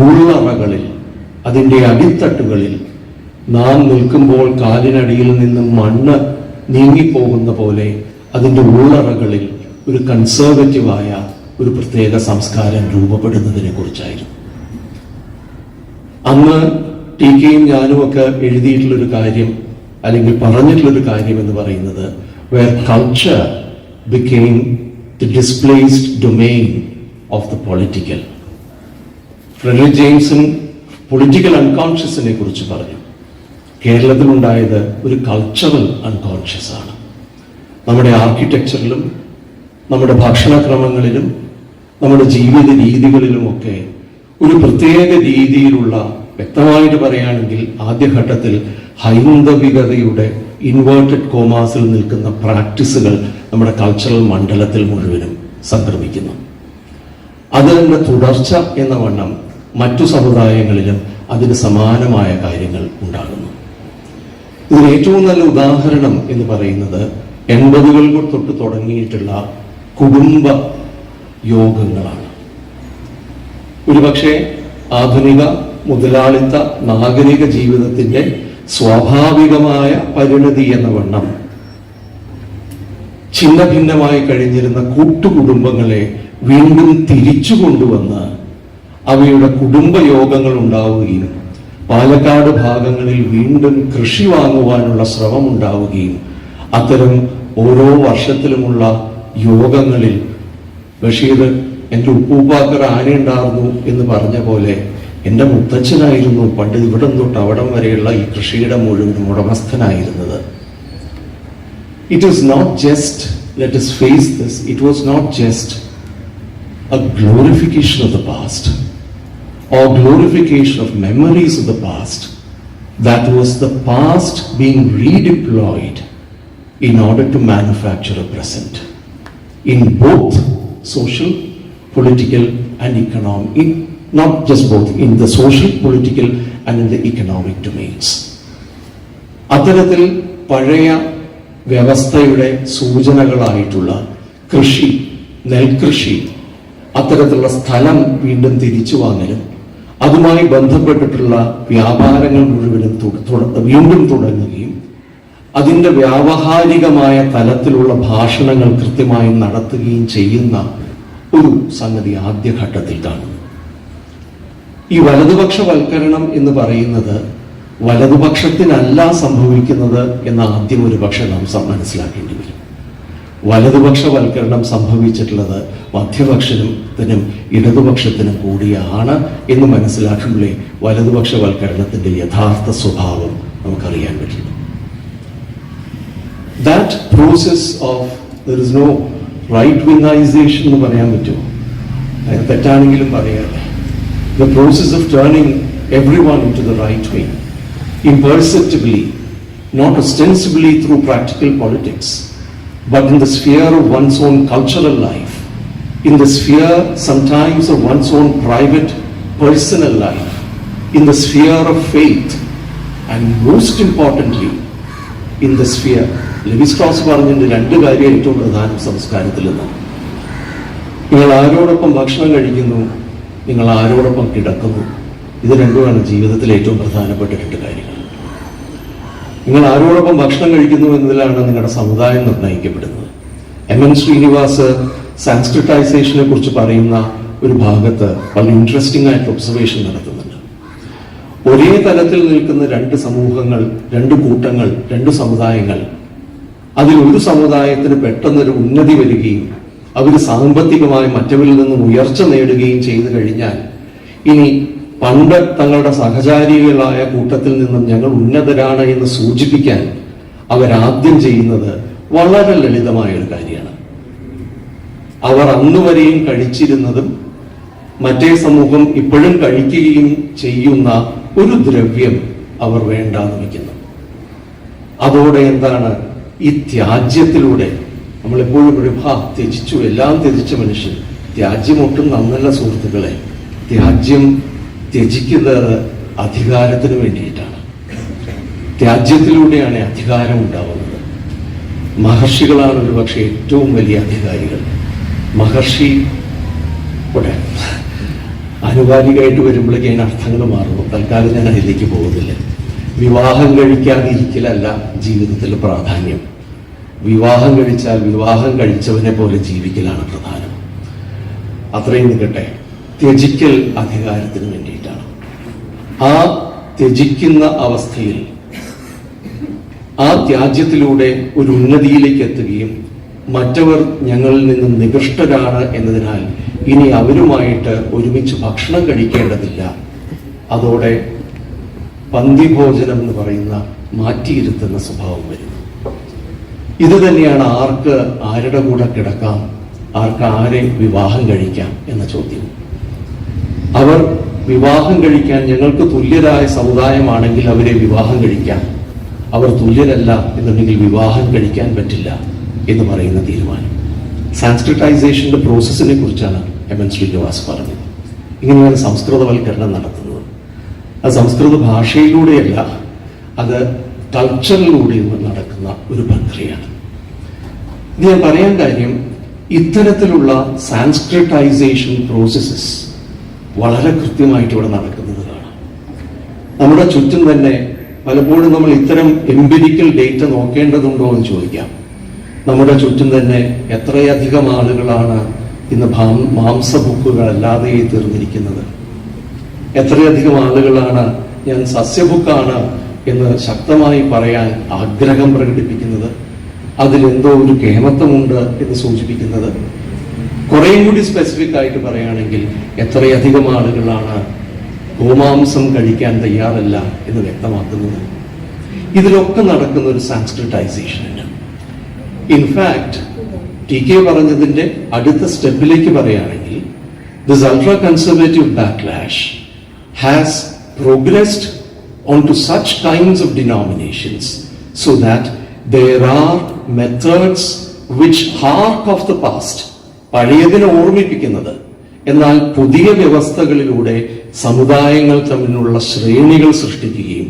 ഉള്ളറകളിൽ, അതിൻ്റെ അടിത്തട്ടുകളിൽ നാം നിൽക്കുമ്പോൾ കാലിനടിയിൽ നിന്ന് മണ്ണ് നീങ്ങിപ്പോകുന്ന പോലെ അതിൻ്റെ ഉള്ളറകളിൽ ഒരു കൺസർവേറ്റീവായ ഒരു പ്രത്യേക സംസ്കാരം രൂപപ്പെടുന്നതിനെ കുറിച്ചായിരുന്നു. അന്ന് ടി.കെയും ഞാനും ഒക്കെ എഴുതിയിട്ടുള്ളൊരു കാര്യം, അല്ലെങ്കിൽ പറഞ്ഞിട്ടുള്ളൊരു കാര്യം എന്ന് പറയുന്നത്, where culture became the displaced domain of the political. Fredric Jameson political അൺകോൺഷ്യസിനെ കുറിച്ച് പറഞ്ഞു. കേരളത്തിലുണ്ടായത് ഒരു കൾച്ചറൽ അൺകോൺഷ്യസ് ആണ്. നമ്മുടെ ആർക്കിടെക്ചറിലും നമ്മുടെ ഭക്ഷണക്രമങ്ങളിലും നമ്മുടെ ജീവിത രീതികളിലുമൊക്കെ ഒരു പ്രത്യേക രീതിയിലുള്ള, വ്യക്തമായിട്ട് പറയുകയാണെങ്കിൽ ആദ്യഘട്ടത്തിൽ ഹൈന്ദവികതയുടെ ഇൻവേർട്ടഡ് കോമാസിൽ നിൽക്കുന്ന പ്രാക്ടീസുകൾ നമ്മുടെ കൾച്ചറൽ മണ്ഡലത്തിൽ മുഴുവനും സംക്രമിക്കുന്നു. അതിൻ്റെ തുടർച്ച എന്ന വണ്ണം മറ്റു സമുദായങ്ങളിലും അതിന് സമാനമായ കാര്യങ്ങൾ ഉണ്ടാകുന്നു. ഇതിന് ഏറ്റവും നല്ല ഉദാഹരണം എന്ന് പറയുന്നത് 80-കൾ തൊട്ട് തുടങ്ങിയിട്ടുള്ള കുടുംബ യോഗങ്ങളാണ്. ഒരുപക്ഷെ ആധുനിക മുതലാളിത്ത നാഗരിക ജീവിതത്തിന്റെ സ്വാഭാവികമായ പരിണതി എന്ന വണ്ണം ഛിന്ന ഭിന്നമായി കഴിഞ്ഞിരുന്ന കൂട്ടുകുടുംബങ്ങളെ വീണ്ടും തിരിച്ചു കൊണ്ടുവന്ന് അവയുടെ കുടുംബയോഗങ്ങൾ ഉണ്ടാവുകയും പാലക്കാട് ഭാഗങ്ങളിൽ വീണ്ടും കൃഷി വാങ്ങുവാനുള്ള ശ്രമം ഉണ്ടാവുകയും അത്തരം ഓരോ വർഷത്തിലുമുള്ള യോഗങ്ങളിൽ ബഷീർ എൻ്റെ ഉപ്പൂപ്പാക്കർ ആനയുണ്ടായിരുന്നു എന്ന് പറഞ്ഞ പോലെ എൻ്റെ മുത്തച്ഛനായിരുന്നു പണ്ട് ഇവിടം തൊട്ട് അവിടം വരെയുള്ള ഈ കൃഷിയുടെ മുഴുവനും ഉടമസ്ഥനായിരുന്നത്. It is not just, let us face this, it was not just a glorification of the past or glorification of memories of the past. That was the past being redeployed in order to manufacture a present in both social, political and economic, not just both, in the social, political and in the economic domains. അത്തരത്തിൽ പഴയ വ്യവസ്ഥയുടെ സൂചനകളായിട്ടുള്ള കൃഷി, നെൽകൃഷി, അത്തരത്തിലുള്ള സ്ഥലം വീണ്ടും തിരിച്ചു വാങ്ങലും അതുമായി ബന്ധപ്പെട്ടിട്ടുള്ള വ്യാപാരങ്ങൾ മുഴുവനും വീണ്ടും തുടങ്ങുകയും അതിൻ്റെ വ്യാവഹാരികമായ തലത്തിലുള്ള ഭാഷണങ്ങൾ കൃത്യമായി നടത്തുകയും ചെയ്യുന്ന ഒരു സംഗതി ആദ്യഘട്ടത്തിൽ കാണുന്നു. ഈ വലതുപക്ഷവൽക്കരണം എന്ന് പറയുന്നത് വലതുപക്ഷത്തിനല്ല സംഭവിക്കുന്നത് എന്ന് ആദ്യം ഒരു പക്ഷെ നാം മനസ്സിലാക്കേണ്ടി വരും. വലതുപക്ഷവൽക്കരണം സംഭവിച്ചിട്ടുള്ളത് മധ്യപക്ഷത്തിനും ഇടതുപക്ഷത്തിനും കൂടിയാണ് എന്ന് മനസ്സിലാക്കുമ്പോഴേ വലതുപക്ഷവൽക്കരണത്തിന്റെ യഥാർത്ഥ സ്വഭാവം നമുക്കറിയാൻ പറ്റും. That process of, there is no right wingization എന്ന് പറയാൻ പറ്റുമോ? അത് തെറ്റാണെങ്കിലും പറയാതെ, the process of turning everyone into the right wing imperceptibly, not ostensibly through practical politics, but in the sphere of one's own cultural life, in the sphere sometimes of one's own private personal life, in the sphere of faith, and most importantly in the sphere, Levi Strauss പറഞ്ഞതിന്റെ 2 കാര്യം ഏറ്റവും പ്രധാനം സംസ്കാരത്തിൽ നിന്നാണ്. നിങ്ങൾ ആരോടൊപ്പം ഭക്ഷണം കഴിക്കുന്നു, നിങ്ങൾ ആരോടൊപ്പം കിടക്കുന്നു, ഇത് രണ്ടുമാണ് ജീവിതത്തിലെ ഏറ്റവും പ്രധാനപ്പെട്ട 2 കാര്യങ്ങൾ. നിങ്ങൾ ആരോടൊപ്പം ഭക്ഷണം കഴിക്കുന്നു എന്നതിലാണ് നിങ്ങളുടെ സമുദായം നിർണ്ണയിക്കപ്പെടുന്നത്. M.N. ശ്രീനിവാസ് സാൻസ്ക്രിറ്റൈസേഷനെ കുറിച്ച് പറയുന്ന ഒരു ഭാഗത്ത് വളരെ ഇൻട്രസ്റ്റിംഗ് ആയിട്ട് ഒബ്സർവേഷൻ നടത്തുന്നുണ്ട്. ഒരേ തലത്തിൽ നിൽക്കുന്ന 2 സമൂഹങ്ങൾ, 2 കൂട്ടങ്ങൾ, 2 സമുദായങ്ങൾ, അതിൽ ഒരു സമുദായത്തിന് പെട്ടെന്നൊരു ഉന്നതി വരികയും അവർ സാമ്പത്തികമായി മറ്റവരിൽ നിന്നും ഉയർച്ച നേടുകയും ചെയ്തു കഴിഞ്ഞാൽ ഇനി പണ്ട് തങ്ങളുടെ സഹചാരികളായ കൂട്ടത്തിൽ നിന്നും ഞങ്ങൾ ഉന്നതരാണ് എന്ന് സൂചിപ്പിക്കാൻ അവരാദ്യം ചെയ്യുന്നത് വളരെ ലളിതമായ ഒരു കാര്യമാണ്. അവർ അന്നുവരെയും കഴിച്ചിരുന്നതും മറ്റേ സമൂഹം ഇപ്പോഴും കഴിക്കുകയും ചെയ്യുന്ന ഒരു ദ്രവ്യം അവർ വേണ്ടാന്ന് വയ്ക്കുന്നു. അതോടെ എന്താണ്, ഈ ത്യാജ്യത്തിലൂടെ നമ്മളെപ്പോഴും ത്യജിച്ചു, എല്ലാം ത്യജിച്ച മനുഷ്യൻ. ത്യാജ്യം ഒട്ടും നന്നല്ല സുഹൃത്തുക്കളെ. ത്യാജ്യം ത്യജിക്കുന്നത് അധികാരത്തിന് വേണ്ടിയിട്ടാണ്. ത്യാജ്യത്തിലൂടെയാണ് അധികാരം ഉണ്ടാവുന്നത്. മഹർഷികളാണ് ഒരു പക്ഷേ ഏറ്റവും വലിയ അധികാരികൾ. മഹർഷി ആനുകാലികമായിട്ട് വരുമ്പോഴേക്ക് അതിന് അർത്ഥങ്ങൾ മാറുന്നു. തൽക്കാലം ഞാൻ അതിലേക്ക് പോകുന്നില്ല. വിവാഹം കഴിക്കാതിരിക്കലല്ല ജീവിതത്തിൽ പ്രാധാന്യം. വിവാഹം കഴിച്ചാൽ വിവാഹം കഴിച്ചവനെ പോലെ ജീവിക്കലാണ് പ്രധാനം. അത്രയും നിൽക്കട്ടെ. ത്യജിക്കൽ അധികാരത്തിന് വേണ്ടിയിട്ടാണ്. ആ ത്യജിക്കുന്ന അവസ്ഥയിൽ ആ ത്യാജ്യത്തിലൂടെ ഒരു ഉന്നതിയിലേക്ക് എത്തുകയും മറ്റവർ ഞങ്ങളിൽ നിന്നും നികൃഷ്ടരാണ് എന്നതിനാൽ ഇനി അവരുമായിട്ട് ഒരുമിച്ച് ഭക്ഷണം കഴിക്കേണ്ടതില്ല, അതോടെ പന്തിഭോജനം എന്ന് പറയുന്ന മാറ്റിയിരുത്തുന്ന സ്വഭാവം വരുന്നു. ഇത് തന്നെയാണ് ആർക്ക് ആരുടെ കൂടെ കിടക്കാം ആരെ വിവാഹം കഴിക്കാം എന്ന ചോദ്യം. അവർ വിവാഹം കഴിക്കാൻ ഞങ്ങൾക്ക് തുല്യരായ സമുദായമാണെങ്കിൽ അവരെ വിവാഹം കഴിക്കാം, അവർ തുല്യരല്ല എന്നുണ്ടെങ്കിൽ വിവാഹം കഴിക്കാൻ പറ്റില്ല എന്ന് പറയുന്ന തീരുമാനം. സാൻസ്ക്രിറ്റൈസേഷന്റെ പ്രോസസ്സിനെ കുറിച്ചാണ് എം.എൻ. ശ്രീനിവാസ് പറഞ്ഞത്. ഇങ്ങനെയാണ് സംസ്കൃതവൽക്കരണം നടത്തുന്നത്. അത് സംസ്കൃത ഭാഷയിലൂടെയല്ല, അത് കൾച്ചറിലൂടെയും നടക്കുന്ന ഒരു പ്രക്രിയയാണ്. ഇത് ഞാൻ പറയാൻ കാര്യം, ഇത്തരത്തിലുള്ള സാൻസ്ക്രിറ്റൈസേഷൻ പ്രോസസ്സസ് വളരെ കൃത്യമായിട്ട് ഇവിടെ നടക്കുന്നത് കാണാം. നമ്മുടെ ചുറ്റും തന്നെ പലപ്പോഴും നമ്മൾ ഇത്തരം എംപിരിക്കൽ ഡേറ്റ നോക്കേണ്ടതുണ്ടോ എന്ന് ചോദിക്കാം. നമ്മുടെ ചുറ്റും തന്നെ എത്രയധികം ആളുകളാണ് ഇന്ന് മാംസഭുക്കുകളല്ലാതെ തീർന്നിരിക്കുന്നത്. എത്രയധികം ആളുകളാണ് ഞാൻ സസ്യഭുക്കാണ് എന്ന് ശക്തമായി പറയാൻ ആഗ്രഹം പ്രകടിപ്പിക്കുന്നത്, അതിലെന്തോ ഒരു കേമത്വമുണ്ട് എന്ന് സൂചിപ്പിക്കുന്നത്. കുറേയും കൂടി സ്പെസിഫിക് ആയിട്ട് പറയുകയാണെങ്കിൽ എത്രയധികം ആളുകളാണ് ഗോമാംസം കഴിക്കാൻ തയ്യാറല്ല എന്ന് വ്യക്തമാക്കുന്നത്. ഇതിലൊക്കെ നടക്കുന്ന ഒരു സാൻസ്ക്രിറ്റൈസേഷൻ ഉണ്ട്. In fact TK. പറഞ്ഞതിന്റെ അടുത്ത സ്റ്റെപ്പിലേക്ക് പറയുകയാണെങ്കിൽ, this ultra conservative backlash has progressed onto such kinds of denominations so that there are methods which hark of the past, പഴയതിനെ ഓർമ്മിപ്പിക്കുന്നത്, എന്നാൽ പുതിയ വ്യവസ്ഥകളിലൂടെ സമുദായങ്ങൾ തമ്മിലുള്ള ശ്രേണികൾ സൃഷ്ടിക്കുകയും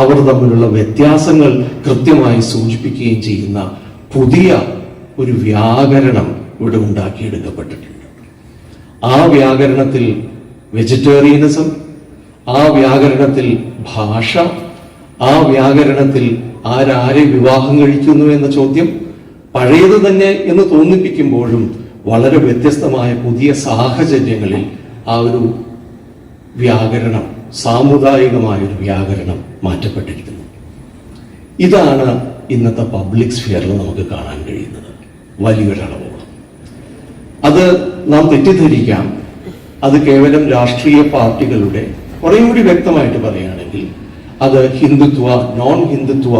അവർ തമ്മിലുള്ള വ്യത്യാസങ്ങൾ കൃത്യമായി സൂചിപ്പിക്കുകയും ചെയ്യുന്ന പുതിയ ഒരു വ്യാകരണം ഇവിടെ ഉണ്ടാക്കിയെടുക്കപ്പെട്ടിട്ടുണ്ട്. ആ വ്യാകരണത്തിൽ വെജിറ്റേറിയനിസം, ആ വ്യാകരണത്തിൽ ഭാഷ, ആ വ്യാകരണത്തിൽ ആരെ വിവാഹം കഴിക്കുന്നു എന്ന ചോദ്യം പഴയത് തന്നെ എന്ന് തോന്നിപ്പിക്കുമ്പോഴും വളരെ വ്യത്യസ്തമായ പുതിയ സാഹചര്യങ്ങളിൽ ആ ഒരു വ്യാകരണം, സാമുദായികമായൊരു വ്യാകരണം മാറ്റപ്പെട്ടിരിക്കുന്നു. ഇതാണ് ഇന്നത്തെ പബ്ലിക് സ്ഫിയറിൽ നമുക്ക് കാണാൻ കഴിയുന്നത് വലിയൊരളവോളം. അത് നാം തെറ്റിദ്ധരിക്കാം, അത് കേവലം രാഷ്ട്രീയ പാർട്ടികളുടെ, കുറേയും കൂടി വ്യക്തമായിട്ട് പറയുകയാണെങ്കിൽ അത് ഹിന്ദുത്വ, നോൺ ഹിന്ദുത്വ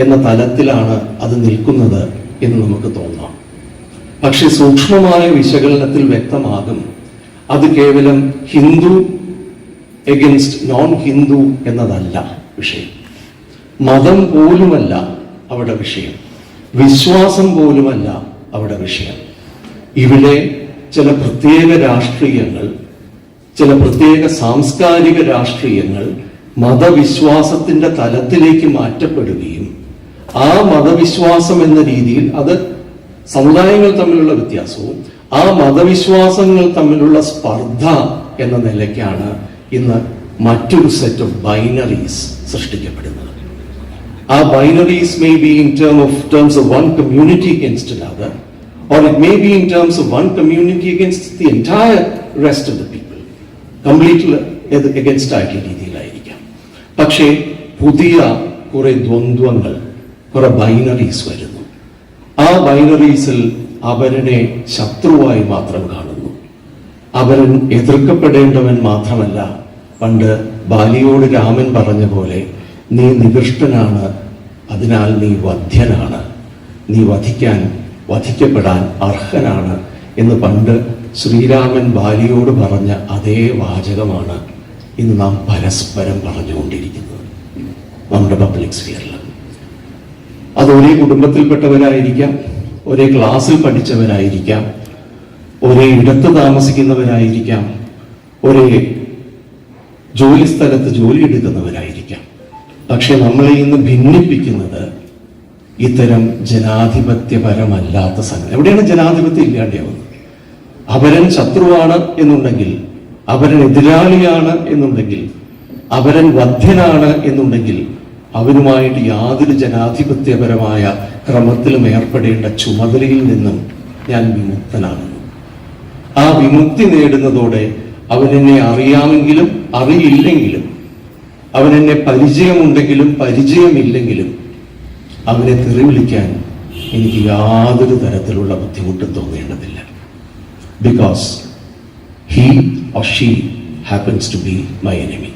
എന്ന തലത്തിലാണ് അത് നിൽക്കുന്നത് എന്ന് നമുക്ക് തോന്നാം. പക്ഷെ സൂക്ഷ്മമായ വിശകലനത്തിൽ വ്യക്തമാകും അത് കേവലം ഹിന്ദു എഗൻസ്റ്റ് നോൺ ഹിന്ദു എന്നതല്ല വിഷയം. മതം പോലുമല്ല അവിടെ വിഷയം, വിശ്വാസം പോലുമല്ല അവിടെ വിഷയം. ഇവിടെ ചില പ്രത്യേക രാഷ്ട്രീയങ്ങൾ, ചില പ്രത്യേക സാംസ്കാരിക രാഷ്ട്രീയങ്ങൾ മതവിശ്വാസത്തിന്റെ തലത്തിലേക്ക് മാറ്റപ്പെടുകയും ആ മതവിശ്വാസം എന്ന രീതിയിൽ അത് സമുദായങ്ങൾ തമ്മിലുള്ള വ്യത്യാസവും ആ മതവിശ്വാസങ്ങൾ തമ്മിലുള്ള സ്പർദ്ധ എന്ന നിലയ്ക്കാണ് ഇന്ന് മറ്റൊരു സെറ്റ് ഓഫ് ബൈനറീസ് സൃഷ്ടിക്കപ്പെടുന്നത്. ആ binaries may be in terms of one community against another, or it may be in terms of one community against the entire rest of the people, completely against ആയിട്ടുള്ള രീതിയിലായിരിക്കാം. പക്ഷേ പുതിയ കുറെ ദ്വന്ദ്വങ്ങൾ, കുറെ ബൈനറീസ് വരുന്നു. ആ ബൈനറീസിൽ അവരനെ ശത്രുവായി മാത്രം കാണുന്നു. അവരൻ എതിർക്കപ്പെടേണ്ടവൻ മാത്രമല്ല, പണ്ട് ബാലിയോട് രാമൻ പറഞ്ഞ പോലെ, നീ നികൃഷ്ടനാണ്, അതിനാൽ നീ വധ്യനാണ്, നീ വധിക്കപ്പെടാൻ അർഹനാണ് എന്ന് പണ്ട് ശ്രീരാമൻ ബാലിയോട് പറഞ്ഞ അതേ വാചകമാണ് ഇന്ന് നാം പരസ്പരം പറഞ്ഞുകൊണ്ടിരിക്കുന്നത് നമ്മുടെ പബ്ലിക് സ്ഫിയറിൽ. അത് ഒരേ കുടുംബത്തിൽപ്പെട്ടവരായിരിക്കാം, ഒരേ ക്ലാസ്സിൽ പഠിച്ചവരായിരിക്കാം, ഒരേ ഇടത്ത് താമസിക്കുന്നവരായിരിക്കാം, ഒരേ ജോലി സ്ഥലത്ത് ജോലി എടുക്കുന്നവരായിരിക്കാം. പക്ഷെ നമ്മളെ ഇന്ന് ഭിന്നിപ്പിക്കുന്നത് ഇത്തരം ജനാധിപത്യപരമല്ലാത്ത സംഗതി. എവിടെയാണ് ജനാധിപത്യം ഇല്ലാണ്ടാവുന്നത്? അവരൻ ശത്രുവാണ് എന്നുണ്ടെങ്കിൽ, അവരൻ എതിരാളിയാണ് എന്നുണ്ടെങ്കിൽ, അവരൻ വധ്യനാണ് എന്നുണ്ടെങ്കിൽ അവനുമായിട്ട് യാതൊരു ജനാധിപത്യപരമായ ക്രമത്തിലും ഏർപ്പെടേണ്ട ചുമതലയിൽ നിന്നും ഞാൻ വിമുക്തനാകുന്നു. ആ വിമുക്തി നേടുന്നതോടെ അവനെന്നെ അറിയാമെങ്കിലും അറിയില്ലെങ്കിലും, അവനെന്നെ പരിചയമുണ്ടെങ്കിലും പരിചയമില്ലെങ്കിലും അവനെ തെറി വിളിക്കാൻ എനിക്ക് യാതൊരു തരത്തിലുള്ള ബുദ്ധിമുട്ടും തോന്നേണ്ടതില്ല. Because he or she happens to be my enemy.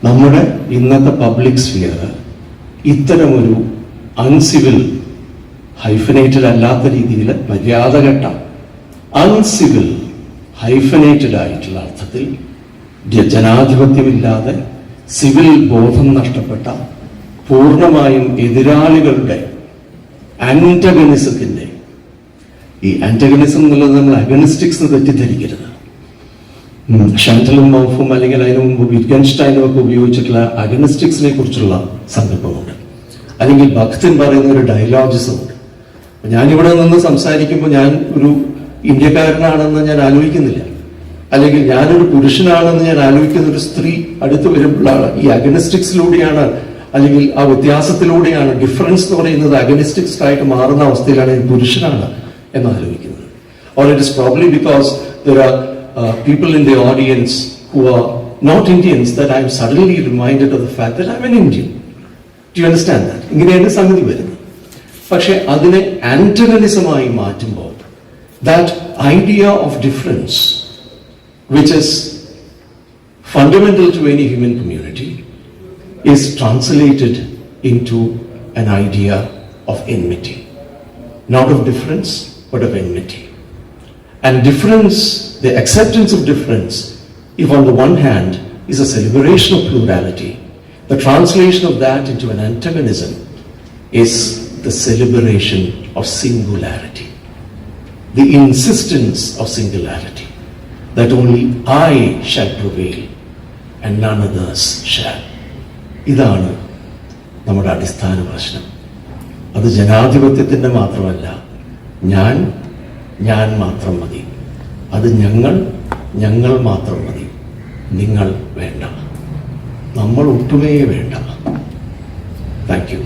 നമ്മുടെ ഇന്നത്തെ പബ്ലിക് സ്ഫിയർ ഇത്തരമൊരു അൺസിവിൽ ഹൈഫനേറ്റഡ് അല്ലാത്ത രീതിയിൽ മര്യാദഘട്ട അൺസിവിൽ ഹൈഫനേറ്റഡ് ആയിട്ടുള്ള അർത്ഥത്തിൽ ജനാധിപത്യമില്ലാതെ സിവിൽ ബോധം നഷ്ടപ്പെട്ട പൂർണ്ണമായും എതിരാളികളുടെ ആന്റഗണിസത്തിന്റെ, ഈ ആന്റഗണിസം എന്നുള്ളത് നമ്മൾ അഗണിസ്റ്റിക്സ് തെറ്റിദ്ധരിക്കരുത്. ഷാൻറ്റലും മൗഫും അല്ലെങ്കിൽ അതിനു മുമ്പ് വിറ്റ്ഗൻസ്റ്റൈനും ഒക്കെ ഉപയോഗിച്ചിട്ടുള്ള അഗണിസ്റ്റിക്സിനെ കുറിച്ചുള്ള സങ്കല്പമുണ്ട്, അല്ലെങ്കിൽ ഭക്തൻ പറയുന്ന ഒരു ഡയലോഗിസം ഉണ്ട്. ഞാനിവിടെ നിന്ന് സംസാരിക്കുമ്പോൾ ഞാൻ ഒരു ഇന്ത്യക്കാരനാണെന്ന് ഞാൻ ആലോചിക്കുന്നില്ല, അല്ലെങ്കിൽ ഞാനൊരു പുരുഷനാണെന്ന് ഞാൻ ആലോചിക്കുന്ന ഒരു സ്ത്രീ അടുത്ത് വരുമ്പോഴാണ് ഈ അഗണിസ്റ്റിക്സിലൂടെയാണ്, അല്ലെങ്കിൽ ആ വ്യത്യാസത്തിലൂടെയാണ്, ഡിഫറൻസ് എന്ന് പറയുന്നത് അഗണിസ്റ്റിക്സ് ആയിട്ട് മാറുന്ന അവസ്ഥയിലാണ് ഞാൻ പുരുഷനാണ് എന്ന് ആലോചിക്കുന്നത്. Or it is probably because there are people in the audience who are not Indians that I am suddenly reminded of the fact that I am an Indian. Do you understand that? ഇങ്ങനെയാണ് സംഗതി വരുന്നത്. പക്ഷെ അതിനെ ആന്റഗണിസമായി മാറ്റുമ്പോൾ that idea of difference, which is fundamental to any human community, is translated into an idea of enmity. Not of difference, but of enmity. And difference, the acceptance of difference, if on the one hand is a celebration of plurality, the translation of that into an antagonism is the celebration of singularity, the insistence of singularity, that only I shall prevail and none others shall. ഇതാണ് നമ്മുടെ അടിസ്ഥാന പ്രശ്നം. അത് ജനാധിപത്യത്തിൻ്റെ മാത്രമല്ല, ഞാൻ മാത്രം മതി, അത് ഞങ്ങൾ മാത്രം മതി, നിങ്ങൾ വേണ്ട, നമ്മൾ ഒട്ടുമേ വേണ്ട. Thank you.